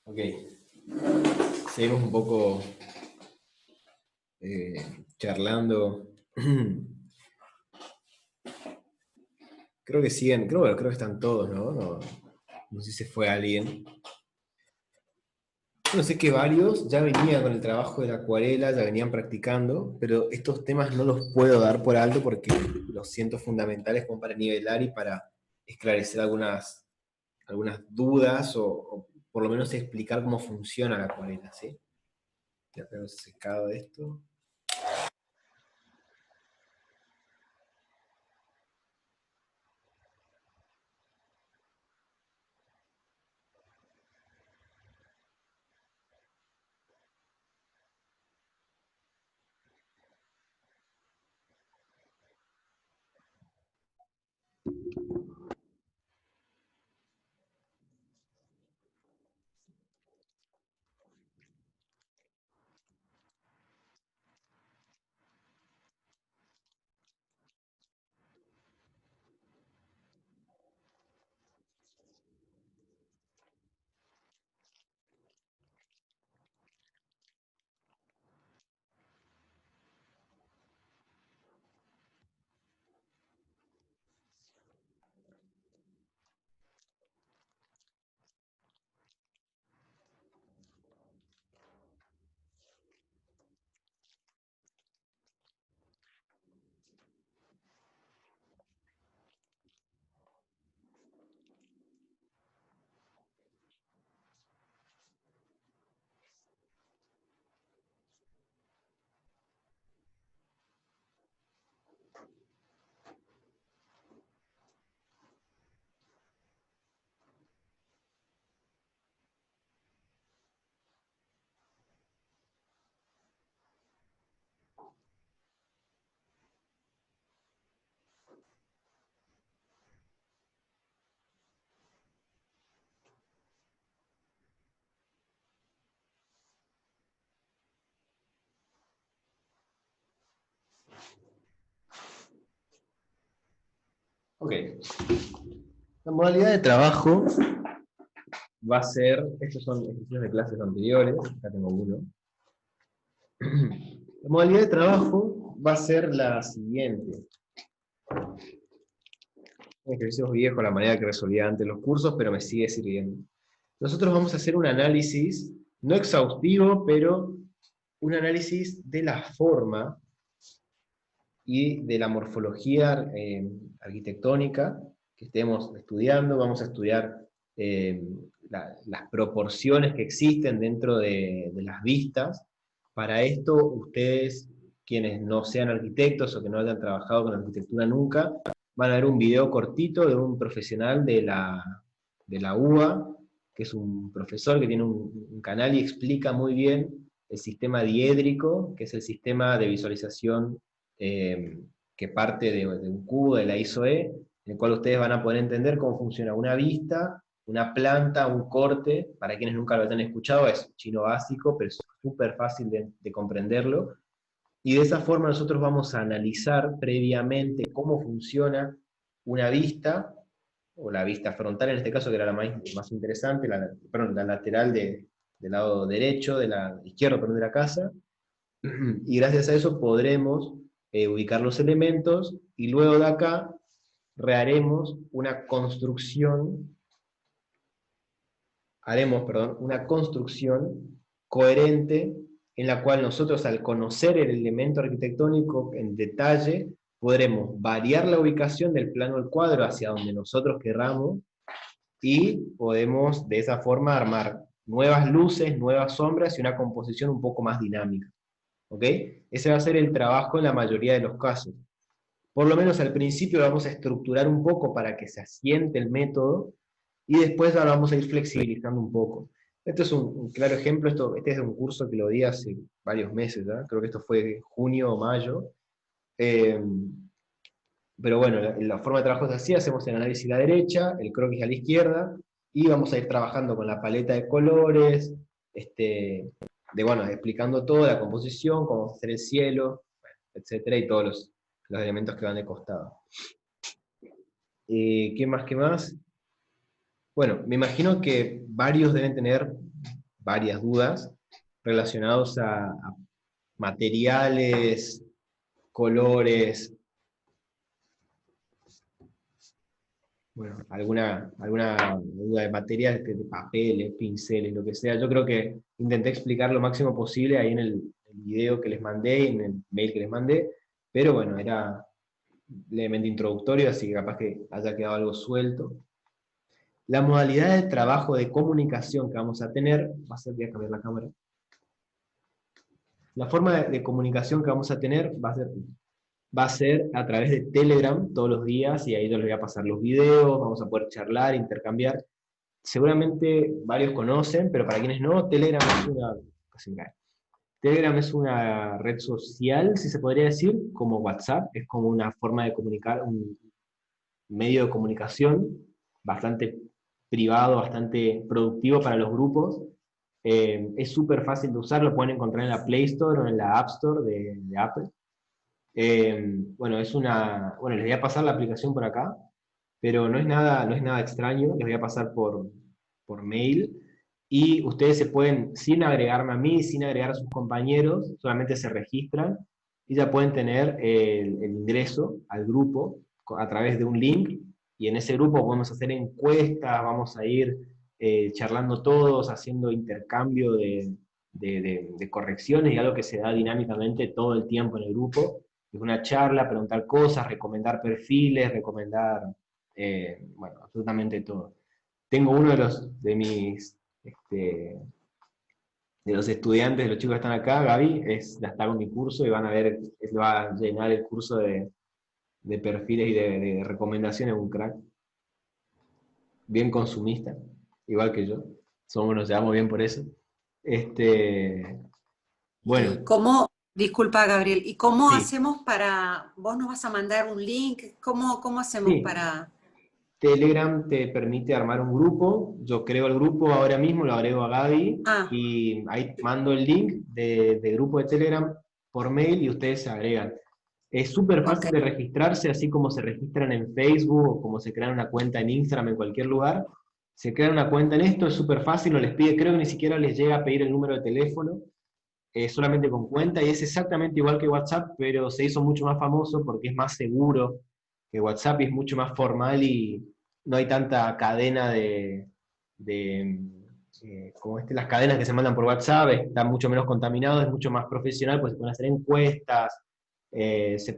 Speaker 1: Ok. Seguimos un poco charlando. Creo que siguen, creo que están todos, ¿no? No sé si se fue alguien. Yo no sé que varios ya venían con el trabajo de la acuarela, ya venían practicando, pero estos temas no los puedo dar por alto porque los siento fundamentales como para nivelar y para esclarecer algunas dudas o por lo menos explicar cómo funciona la acuarela, ¿sí? Ya tengo secado esto. Ok. La modalidad de trabajo va a ser, estos son ejercicios de clases anteriores, acá tengo uno. La modalidad de trabajo va a ser la siguiente. Un ejercicio viejo, la manera que resolvía antes los cursos, pero me sigue sirviendo. Nosotros vamos a hacer un análisis, no exhaustivo, pero un análisis de la forma y de la morfología arquitectónica que estemos estudiando. Vamos a estudiar las proporciones que existen dentro de las vistas. Para esto, ustedes, quienes no sean arquitectos o que no hayan trabajado con arquitectura nunca, van a ver un video cortito de un profesional de la UBA, que es un profesor que tiene un canal y explica muy bien el sistema diédrico, que es el sistema de visualización que parte de un cubo de la ISOE, en el cual ustedes van a poder entender cómo funciona una vista, una planta, un corte. Para quienes nunca lo hayan escuchado, es chino básico, pero es súper fácil de comprenderlo. Y de esa forma nosotros vamos a analizar previamente cómo funciona una vista, o la vista frontal en este caso, que era la más interesante, la lateral del lado derecho, izquierdo, perdón, de la casa, y gracias a eso podremos ubicar los elementos, y luego de acá haremos una construcción coherente en la cual nosotros, al conocer el elemento arquitectónico en detalle, podremos variar la ubicación del plano del cuadro hacia donde nosotros querramos, y podemos de esa forma armar nuevas luces, nuevas sombras y una composición un poco más dinámica. ¿Ok? Ese va a ser el trabajo en la mayoría de los casos. Por lo menos al principio lo vamos a estructurar un poco para que se asiente el método, y después ahora vamos a ir flexibilizando un poco. Este es un claro ejemplo. Este es de un curso que lo di hace varios meses, ¿ya? Creo que esto fue junio o mayo. Pero bueno, la forma de trabajo es así: hacemos el análisis a la derecha, el croquis a la izquierda, y vamos a ir trabajando con la paleta de colores, bueno, explicando toda la composición, cómo hacer el cielo, etcétera, y todos los elementos que van de costado. ¿Qué más? Bueno, me imagino que varios deben tener varias dudas relacionados a materiales, colores, bueno, alguna duda de materiales, de papeles, pinceles, lo que sea. Yo creo que intenté explicar lo máximo posible ahí en el video que les mandé y en el mail que les mandé, pero bueno, era levemente introductorio, así que capaz que haya quedado algo suelto. La modalidad de trabajo de comunicación que vamos a tener, va a ser, voy a cambiar la cámara. La forma de comunicación que vamos a tener va a ser a través de Telegram todos los días, y ahí yo les voy a pasar los videos, vamos a poder charlar, intercambiar. Seguramente varios conocen, pero para quienes no, Telegram es una red social, si se podría decir, como WhatsApp, es como una forma de comunicar, un medio de comunicación bastante privado, bastante productivo para los grupos. Es súper fácil de usar, lo pueden encontrar en la Play Store o en la App Store de Apple. Bueno, les voy a pasar la aplicación por acá, pero no es nada extraño, les voy a pasar por mail, y ustedes se pueden, sin agregarme a mí, sin agregar a sus compañeros, solamente se registran, y ya pueden tener el ingreso al grupo a través de un link, y en ese grupo podemos hacer encuestas, vamos a ir charlando todos, haciendo intercambio de correcciones, y algo que se da dinámicamente todo el tiempo en el grupo. Es una charla, preguntar cosas, recomendar perfiles, bueno, absolutamente todo. Tengo uno de mis, de los estudiantes, de los chicos que están acá, Gaby, ya está con mi curso, y van a ver, él va a llenar el curso de perfiles y de recomendaciones, un crack. Bien consumista, igual que yo. Nos llevamos bien por eso. Bueno.
Speaker 6: ¿Y cómo, disculpa Gabriel, y cómo
Speaker 1: Sí.
Speaker 6: hacemos vos nos vas a mandar un link, cómo hacemos
Speaker 1: Sí.
Speaker 6: para...?
Speaker 1: Telegram te permite armar un grupo, yo creo el grupo ahora mismo, lo agrego a Gaby, y ahí mando el link de grupo de Telegram por mail y ustedes se agregan. Es súper fácil de registrarse, así como se registran en Facebook, o como se crean una cuenta en Instagram, en cualquier lugar. Se crean una cuenta en esto, es súper fácil, no les pide, creo que ni siquiera les llega a pedir el número de teléfono, solamente con cuenta, y es exactamente igual que WhatsApp, pero se hizo mucho más famoso porque es más seguro que WhatsApp, y es mucho más formal, y no hay tanta cadena como las cadenas que se mandan por WhatsApp, están mucho menos contaminados, es mucho más profesional, pues se pueden hacer encuestas,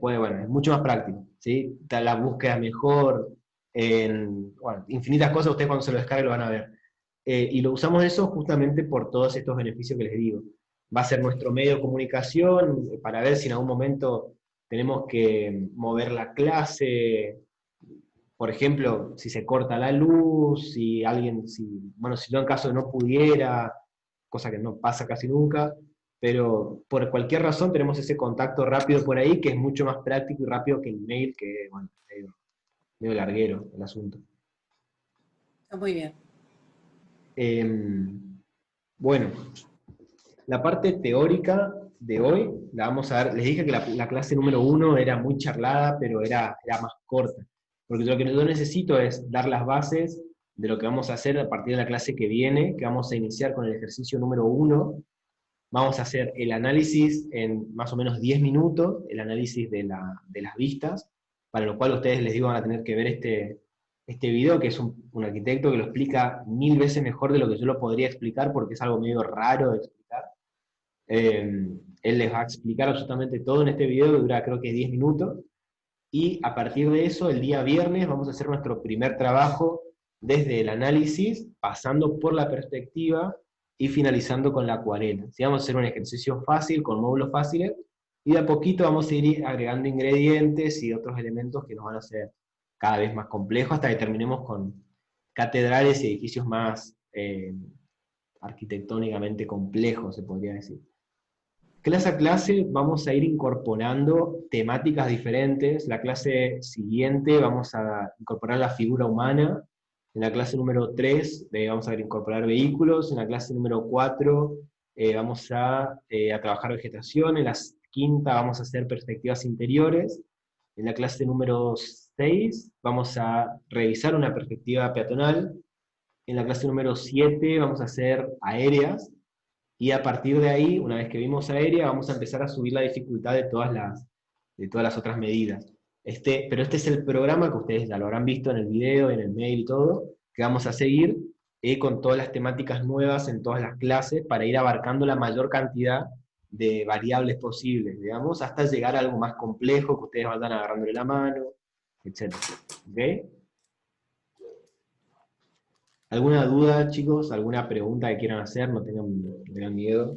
Speaker 1: bueno, es mucho más práctico, ¿sí? La búsqueda es mejor, bueno, infinitas cosas, ustedes cuando se lo descarguen lo van a ver. Y lo usamos eso justamente por todos estos beneficios que les digo. Va a ser nuestro medio de comunicación, para ver si en algún momento tenemos que mover la clase, por ejemplo, si se corta la luz, si yo en caso de no pudiera, cosa que no pasa casi nunca, pero por cualquier razón tenemos ese contacto rápido por ahí, que es mucho más práctico y rápido que el mail, que, bueno, medio larguero el asunto.
Speaker 6: Está muy bien.
Speaker 1: Bueno, la parte teórica de hoy la vamos a ver. Les dije que la clase número 1 era muy charlada, pero era más corta, porque lo que yo necesito es dar las bases de lo que vamos a hacer a partir de la clase que viene, que vamos a iniciar con el ejercicio número 1. Vamos a hacer el análisis en más o menos 10 minutos, el análisis de las vistas, para lo cual ustedes, les digo, van a tener que ver este video, que es un arquitecto que lo explica 1000 veces mejor de lo que yo lo podría explicar, porque es algo medio raro de explicar. Él les va a explicar absolutamente todo en este video, que dura creo que 10 minutos, y a partir de eso, el día viernes, vamos a hacer nuestro primer trabajo desde el análisis, pasando por la perspectiva, y finalizando con la acuarela. ¿Sí? Vamos a hacer un ejercicio fácil, con módulos fáciles, y de a poquito vamos a ir agregando ingredientes y otros elementos que nos van a hacer cada vez más complejos, hasta que terminemos con catedrales y edificios más arquitectónicamente complejos, se podría decir. Clase a clase vamos a ir incorporando temáticas diferentes. La clase siguiente vamos a incorporar la figura humana. En la clase número 3 vamos a incorporar vehículos. En la clase número 4 vamos a trabajar vegetación. En la quinta vamos a hacer perspectivas interiores. En la clase número 6 vamos a revisar una perspectiva peatonal. En la clase número 7 vamos a hacer aéreas. y a partir de ahí, una vez que vimos aérea, vamos a empezar a subir la dificultad de todas las otras medidas. Pero este es el programa que ustedes ya lo habrán visto en el video, en el mail y todo, que vamos a seguir con todas las temáticas nuevas en todas las clases para ir abarcando la mayor cantidad de variables posibles, digamos, hasta llegar a algo más complejo, que ustedes vayan agarrándole la mano, etc. ¿Ok? ¿Alguna duda, chicos? ¿Alguna pregunta que quieran hacer? No tengan miedo.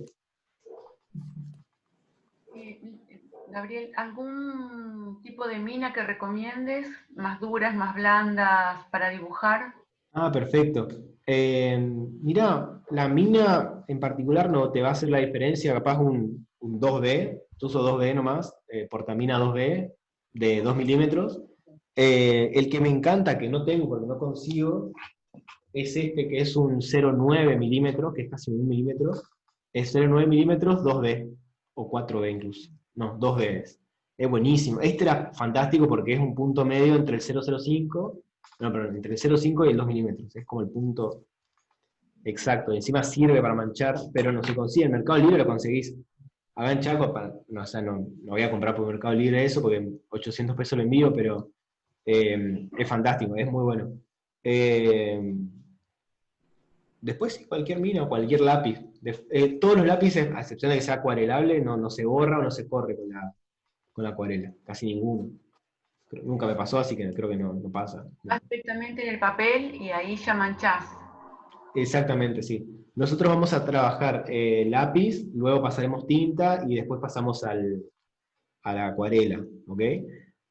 Speaker 5: Gabriel, ¿algún tipo de mina que recomiendes? ¿Más duras, más blandas para dibujar?
Speaker 1: Ah, perfecto. Mirá, la mina en particular no te va a hacer la diferencia, capaz un 2B, yo uso 2B nomás, portamina 2B, de 2 milímetros. El que me encanta, que no tengo porque no consigo, es este que es un 0,9 milímetros, que es casi un milímetro, es 0,9 milímetros 2B, o 4B incluso, no, 2B es buenísimo. Este era fantástico porque es un punto medio entre el 0,05, no, perdón, entre el 0,5 y el 2 milímetros, es como el punto exacto, y encima sirve para manchar, pero no se consigue, en Mercado Libre lo conseguís. Acá en Chaco, no, o sea, no voy a comprar por Mercado Libre eso, porque 800 pesos lo envío, pero es fantástico, es muy bueno. Después sí, cualquier mina o cualquier lápiz. Todos los lápices, a excepción de que sea acuarelable, no se borra o no se corre con la acuarela, casi ninguno. Nunca me pasó, así que creo que no pasa.
Speaker 5: Vas directamente en el papel y ahí ya manchás.
Speaker 1: Exactamente, sí. Nosotros vamos a trabajar lápiz, luego pasaremos tinta y después pasamos a la acuarela, ¿ok?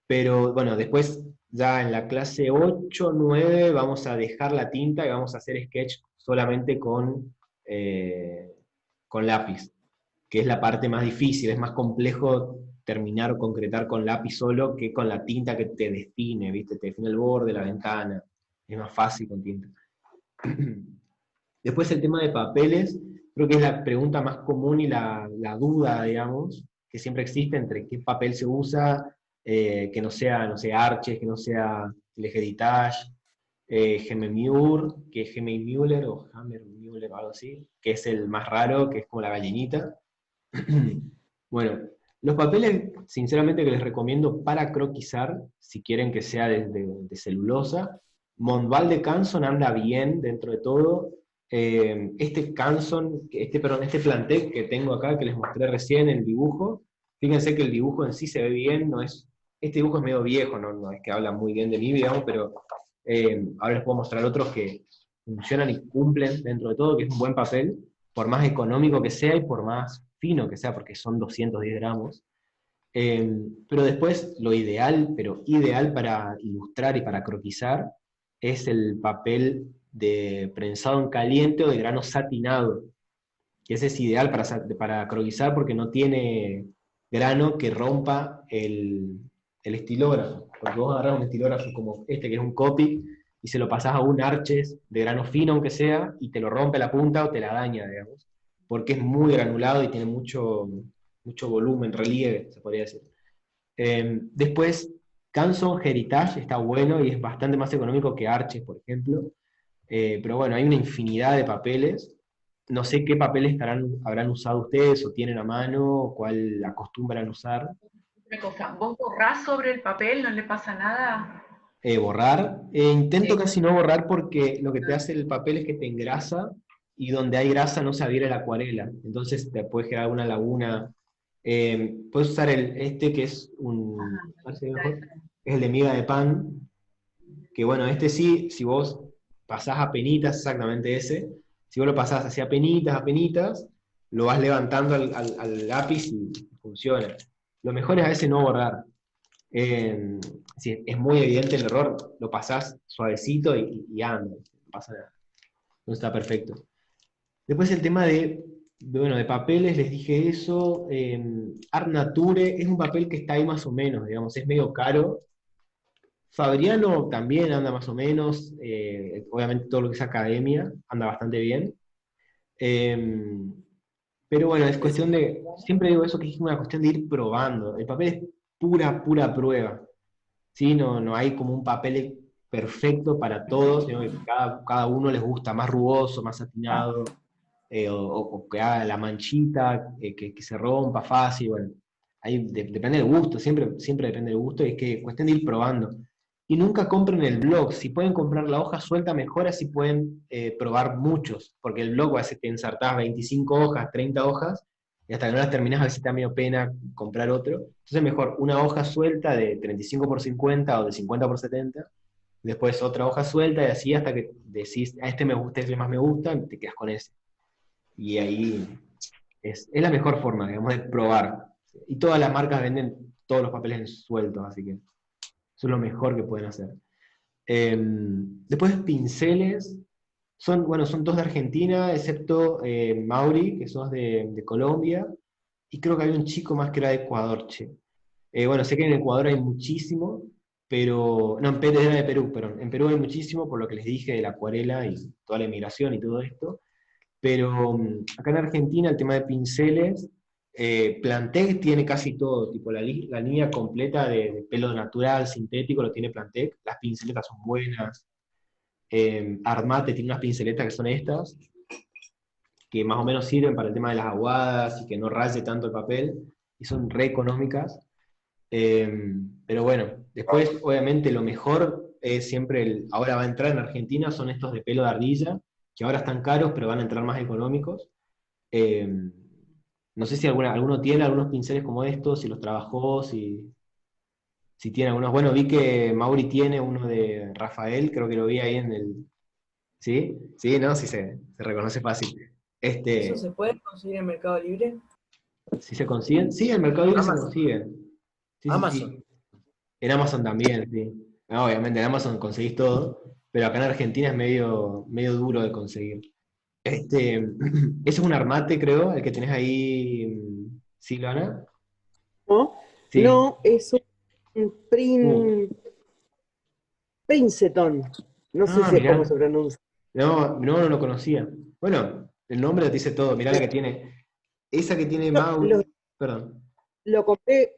Speaker 1: Pero bueno, después ya en la clase 8, 9 vamos a dejar la tinta y vamos a hacer sketch solamente con lápiz, que es la parte más difícil, es más complejo terminar o concretar con lápiz solo que con la tinta que te define, ¿viste? Te define el borde, la ventana, es más fácil con tinta. Después el tema de papeles, creo que es la pregunta más común y la duda, digamos, que siempre existe entre qué papel se usa, que no sea, no sé, Arches, que no sea Heritage, Gememure, que es Müller o Hammermüller o algo así, que es el más raro, que es como la gallinita. Bueno, los papeles, sinceramente, que les recomiendo para croquisar, si quieren que sea de celulosa, Montval de Canson anda bien dentro de todo. Este Plantec que tengo acá, que les mostré recién el dibujo, fíjense que el dibujo en sí se ve bien, este dibujo es medio viejo, no es que habla muy bien de mí, digamos, pero ahora les puedo mostrar otros que funcionan y cumplen dentro de todo, que es un buen papel, por más económico que sea y por más fino que sea, porque son 210 gramos. Pero después lo ideal, pero ideal para ilustrar y para croquisar, es el papel de prensado en caliente o de grano satinado, que ese es ideal para croquisar porque no tiene grano que rompa el estilógrafo, porque vos agarrás un estilógrafo como este que es un Copic y se lo pasás a un Arches de grano fino aunque sea y te lo rompe la punta o te la daña, digamos, porque es muy granulado y tiene mucho volumen, relieve, se podría decir. Después, Canson Heritage está bueno y es bastante más económico que Arches, por ejemplo. Pero bueno, hay una infinidad de papeles. No sé qué papeles habrán usado ustedes o tienen a mano, o cuál acostumbran usar.
Speaker 5: Una cosa, ¿vos borrás sobre el papel? ¿No le pasa nada?
Speaker 1: Borrar. Intento
Speaker 5: Sí.
Speaker 1: casi no borrar porque lo que te hace el papel es que te engrasa y donde hay grasa no se adhiere la acuarela. Entonces te puede quedar una laguna. Puedes usar este que es a ver si ve mejor, es el de miga de pan, que bueno, este sí, si vos pasás a penitas, exactamente ese, si vos lo pasás así a penitas, lo vas levantando al lápiz y funciona. Lo mejor es a veces no borrar. Si es muy evidente el error, lo pasás suavecito y anda, no pasa nada. No está perfecto. Después el tema de papeles, les dije eso. Art Nature es un papel que está ahí más o menos, digamos, es medio caro. Fabriano también anda más o menos, obviamente todo lo que es academia anda bastante bien. Pero bueno, es cuestión siempre digo eso, que es una cuestión de ir probando. El papel es pura prueba. ¿Sí? No hay como un papel perfecto para todos, sino que cada uno les gusta más rugoso, más satinado. o que haga la manchita, que se rompa fácil, bueno, ahí depende del gusto, siempre depende del gusto, y es que cuestión de ir probando. Y nunca compren el blog, si pueden comprar la hoja suelta mejor, así pueden probar muchos, porque el blog a veces te ensartás 25 hojas, 30 hojas, y hasta que no las terminás a veces te da medio pena comprar otro. Entonces mejor una hoja suelta de 35 por 50 o de 50 por 70, después otra hoja suelta, y así hasta que decís, a este me gusta, este más me gusta, y te quedas con ese. Y ahí es la mejor forma, digamos, de probar. Y todas las marcas venden todos los papeles en sueltos, así que eso es lo mejor que pueden hacer. Después pinceles, son todos de Argentina, excepto Mauri, que sos de Colombia, y creo que hay un chico más que era de Ecuador, che. Bueno, sé que en Ecuador hay muchísimo, pero, no, en Perú, era de Perú, perdón. En Perú hay muchísimo, por lo que les dije de la acuarela y toda la inmigración y todo esto. Pero acá en Argentina el tema de pinceles, Plantec tiene casi todo, tipo la línea completa de pelo natural, sintético, lo tiene Plantec, las pinceletas son buenas. Armate tiene unas pinceletas que son estas, que más o menos sirven para el tema de las aguadas y que no raye tanto el papel, y son re económicas. Pero bueno, después obviamente lo mejor es siempre, ahora va a entrar en Argentina, son estos de pelo de ardilla, que ahora están caros, pero van a entrar más económicos. No sé si alguno tiene algunos pinceles como estos, si los trabajó, si tiene algunos. Bueno, vi que Mauri tiene uno de Rafael, creo que lo vi ahí en el... ¿Sí? Sí, ¿no? Sí, se reconoce fácil.
Speaker 4: ¿Eso se puede conseguir en Mercado Libre?
Speaker 1: Si se consiguen, sí, en Mercado Libre se
Speaker 2: Amazon.
Speaker 1: consiguen. Sí, sí,
Speaker 2: Amazon.
Speaker 1: sí. En Amazon también, sí. No, obviamente en Amazon conseguís todo, pero acá en Argentina es medio duro de conseguir. Ese es un armate, creo, el que tenés ahí, ¿sí, Lana?
Speaker 7: ¿No?
Speaker 1: Sí.
Speaker 7: No, es un
Speaker 1: Uh.
Speaker 7: Princeton. No sé
Speaker 1: Ah,
Speaker 7: si es
Speaker 1: mirá.
Speaker 7: como se pronuncia.
Speaker 1: No lo conocía. Bueno, el nombre te dice todo. Mirá la que tiene. Esa que tiene Mau. Perdón.
Speaker 7: Lo compré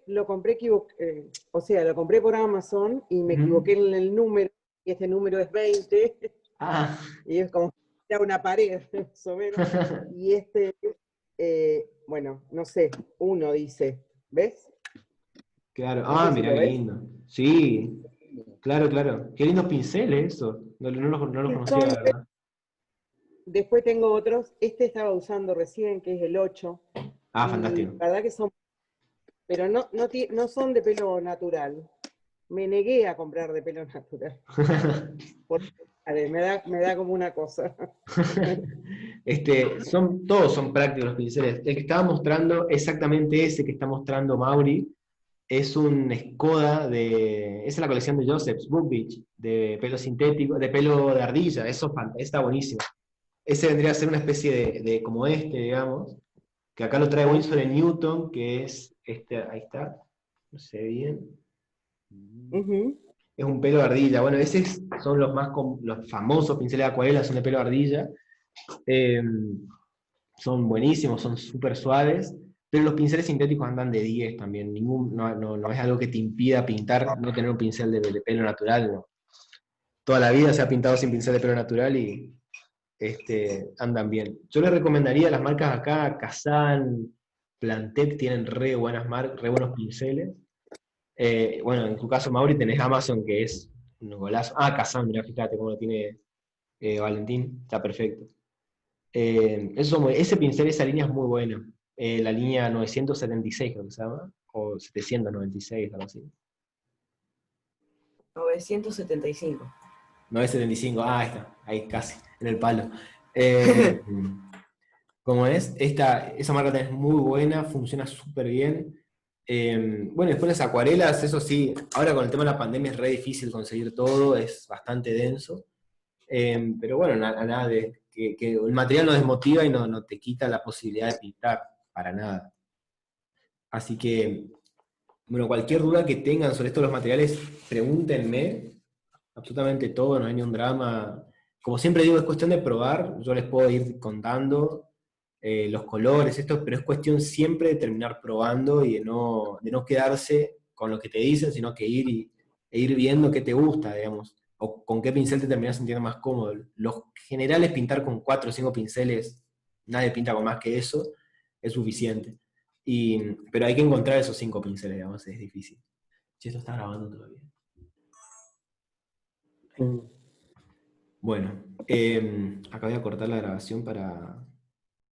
Speaker 7: o sea, lo compré por Amazon y me
Speaker 1: Ujú.
Speaker 7: equivoqué en el número, y este número es 20,
Speaker 1: Ah.
Speaker 7: y es como una pared, más o menos. Y bueno, no sé, uno dice, ¿ves?
Speaker 1: Claro.
Speaker 7: No sé si
Speaker 1: Mirá
Speaker 7: lo
Speaker 1: qué
Speaker 7: ves.
Speaker 1: lindo. Sí, claro. Qué lindos pinceles eso. No los conocía, la verdad.
Speaker 7: Después tengo otros, este estaba usando recién, que es el 8, y
Speaker 1: Fantástico.
Speaker 7: la verdad que son, pero no son de pelo natural. Me negué a comprar de pelo natural. Porque me da como una cosa.
Speaker 1: Todos son prácticos los pinceles. El que estaba mostrando, exactamente ese que está mostrando Mauri, es un Skoda esa es la colección de Joseph's Book Beach, de pelo sintético, de pelo de ardilla, está buenísimo. Ese vendría a ser una especie de como digamos, que acá lo trae Winsor en Newton, que es ahí está, no sé bien.
Speaker 7: Ujú.
Speaker 1: Es un pelo de ardilla. Bueno, esos son los famosos pinceles de acuarela, son de pelo de ardilla. Son buenísimos, son súper suaves, pero los pinceles sintéticos andan de 10 también. No es algo que te impida pintar, no tener un pincel de pelo natural. No. Toda la vida se ha pintado sin pincel de pelo natural y andan bien. Yo les recomendaría las marcas acá, Kazan, Plantec, tienen re buenos pinceles. Bueno, en tu caso, Mauri, tenés Amazon, que es un golazo. Kazan, mirá, fíjate cómo lo tiene Valentín, está perfecto. Ese pincel, esa línea es muy buena. La línea 976 creo que se llama, o 796, algo así.
Speaker 4: 975.
Speaker 1: 975, ahí está, ahí casi, en el palo. Como es, esa marca también es muy buena, funciona súper bien. Bueno, después las acuarelas, eso sí, ahora con el tema de la pandemia es re difícil conseguir todo, es bastante denso. Pero bueno, nada de que el material no desmotiva y no te quita la posibilidad de pintar, para nada. Así que, bueno, cualquier duda que tengan sobre estos los materiales, pregúntenme, absolutamente todo, no hay ni un drama. Como siempre digo, es cuestión de probar, yo les puedo ir contando los colores, pero es cuestión siempre de terminar probando y de no quedarse con lo que te dicen, sino que ir viendo qué te gusta, digamos, o con qué pincel te terminás sintiendo más cómodo. Lo general es pintar con 4 o 5 pinceles nadie pinta con más que eso, es suficiente. Pero hay que encontrar esos 5 pinceles, digamos, es difícil. Si esto está grabando todavía. Bueno, acá voy a cortar la grabación para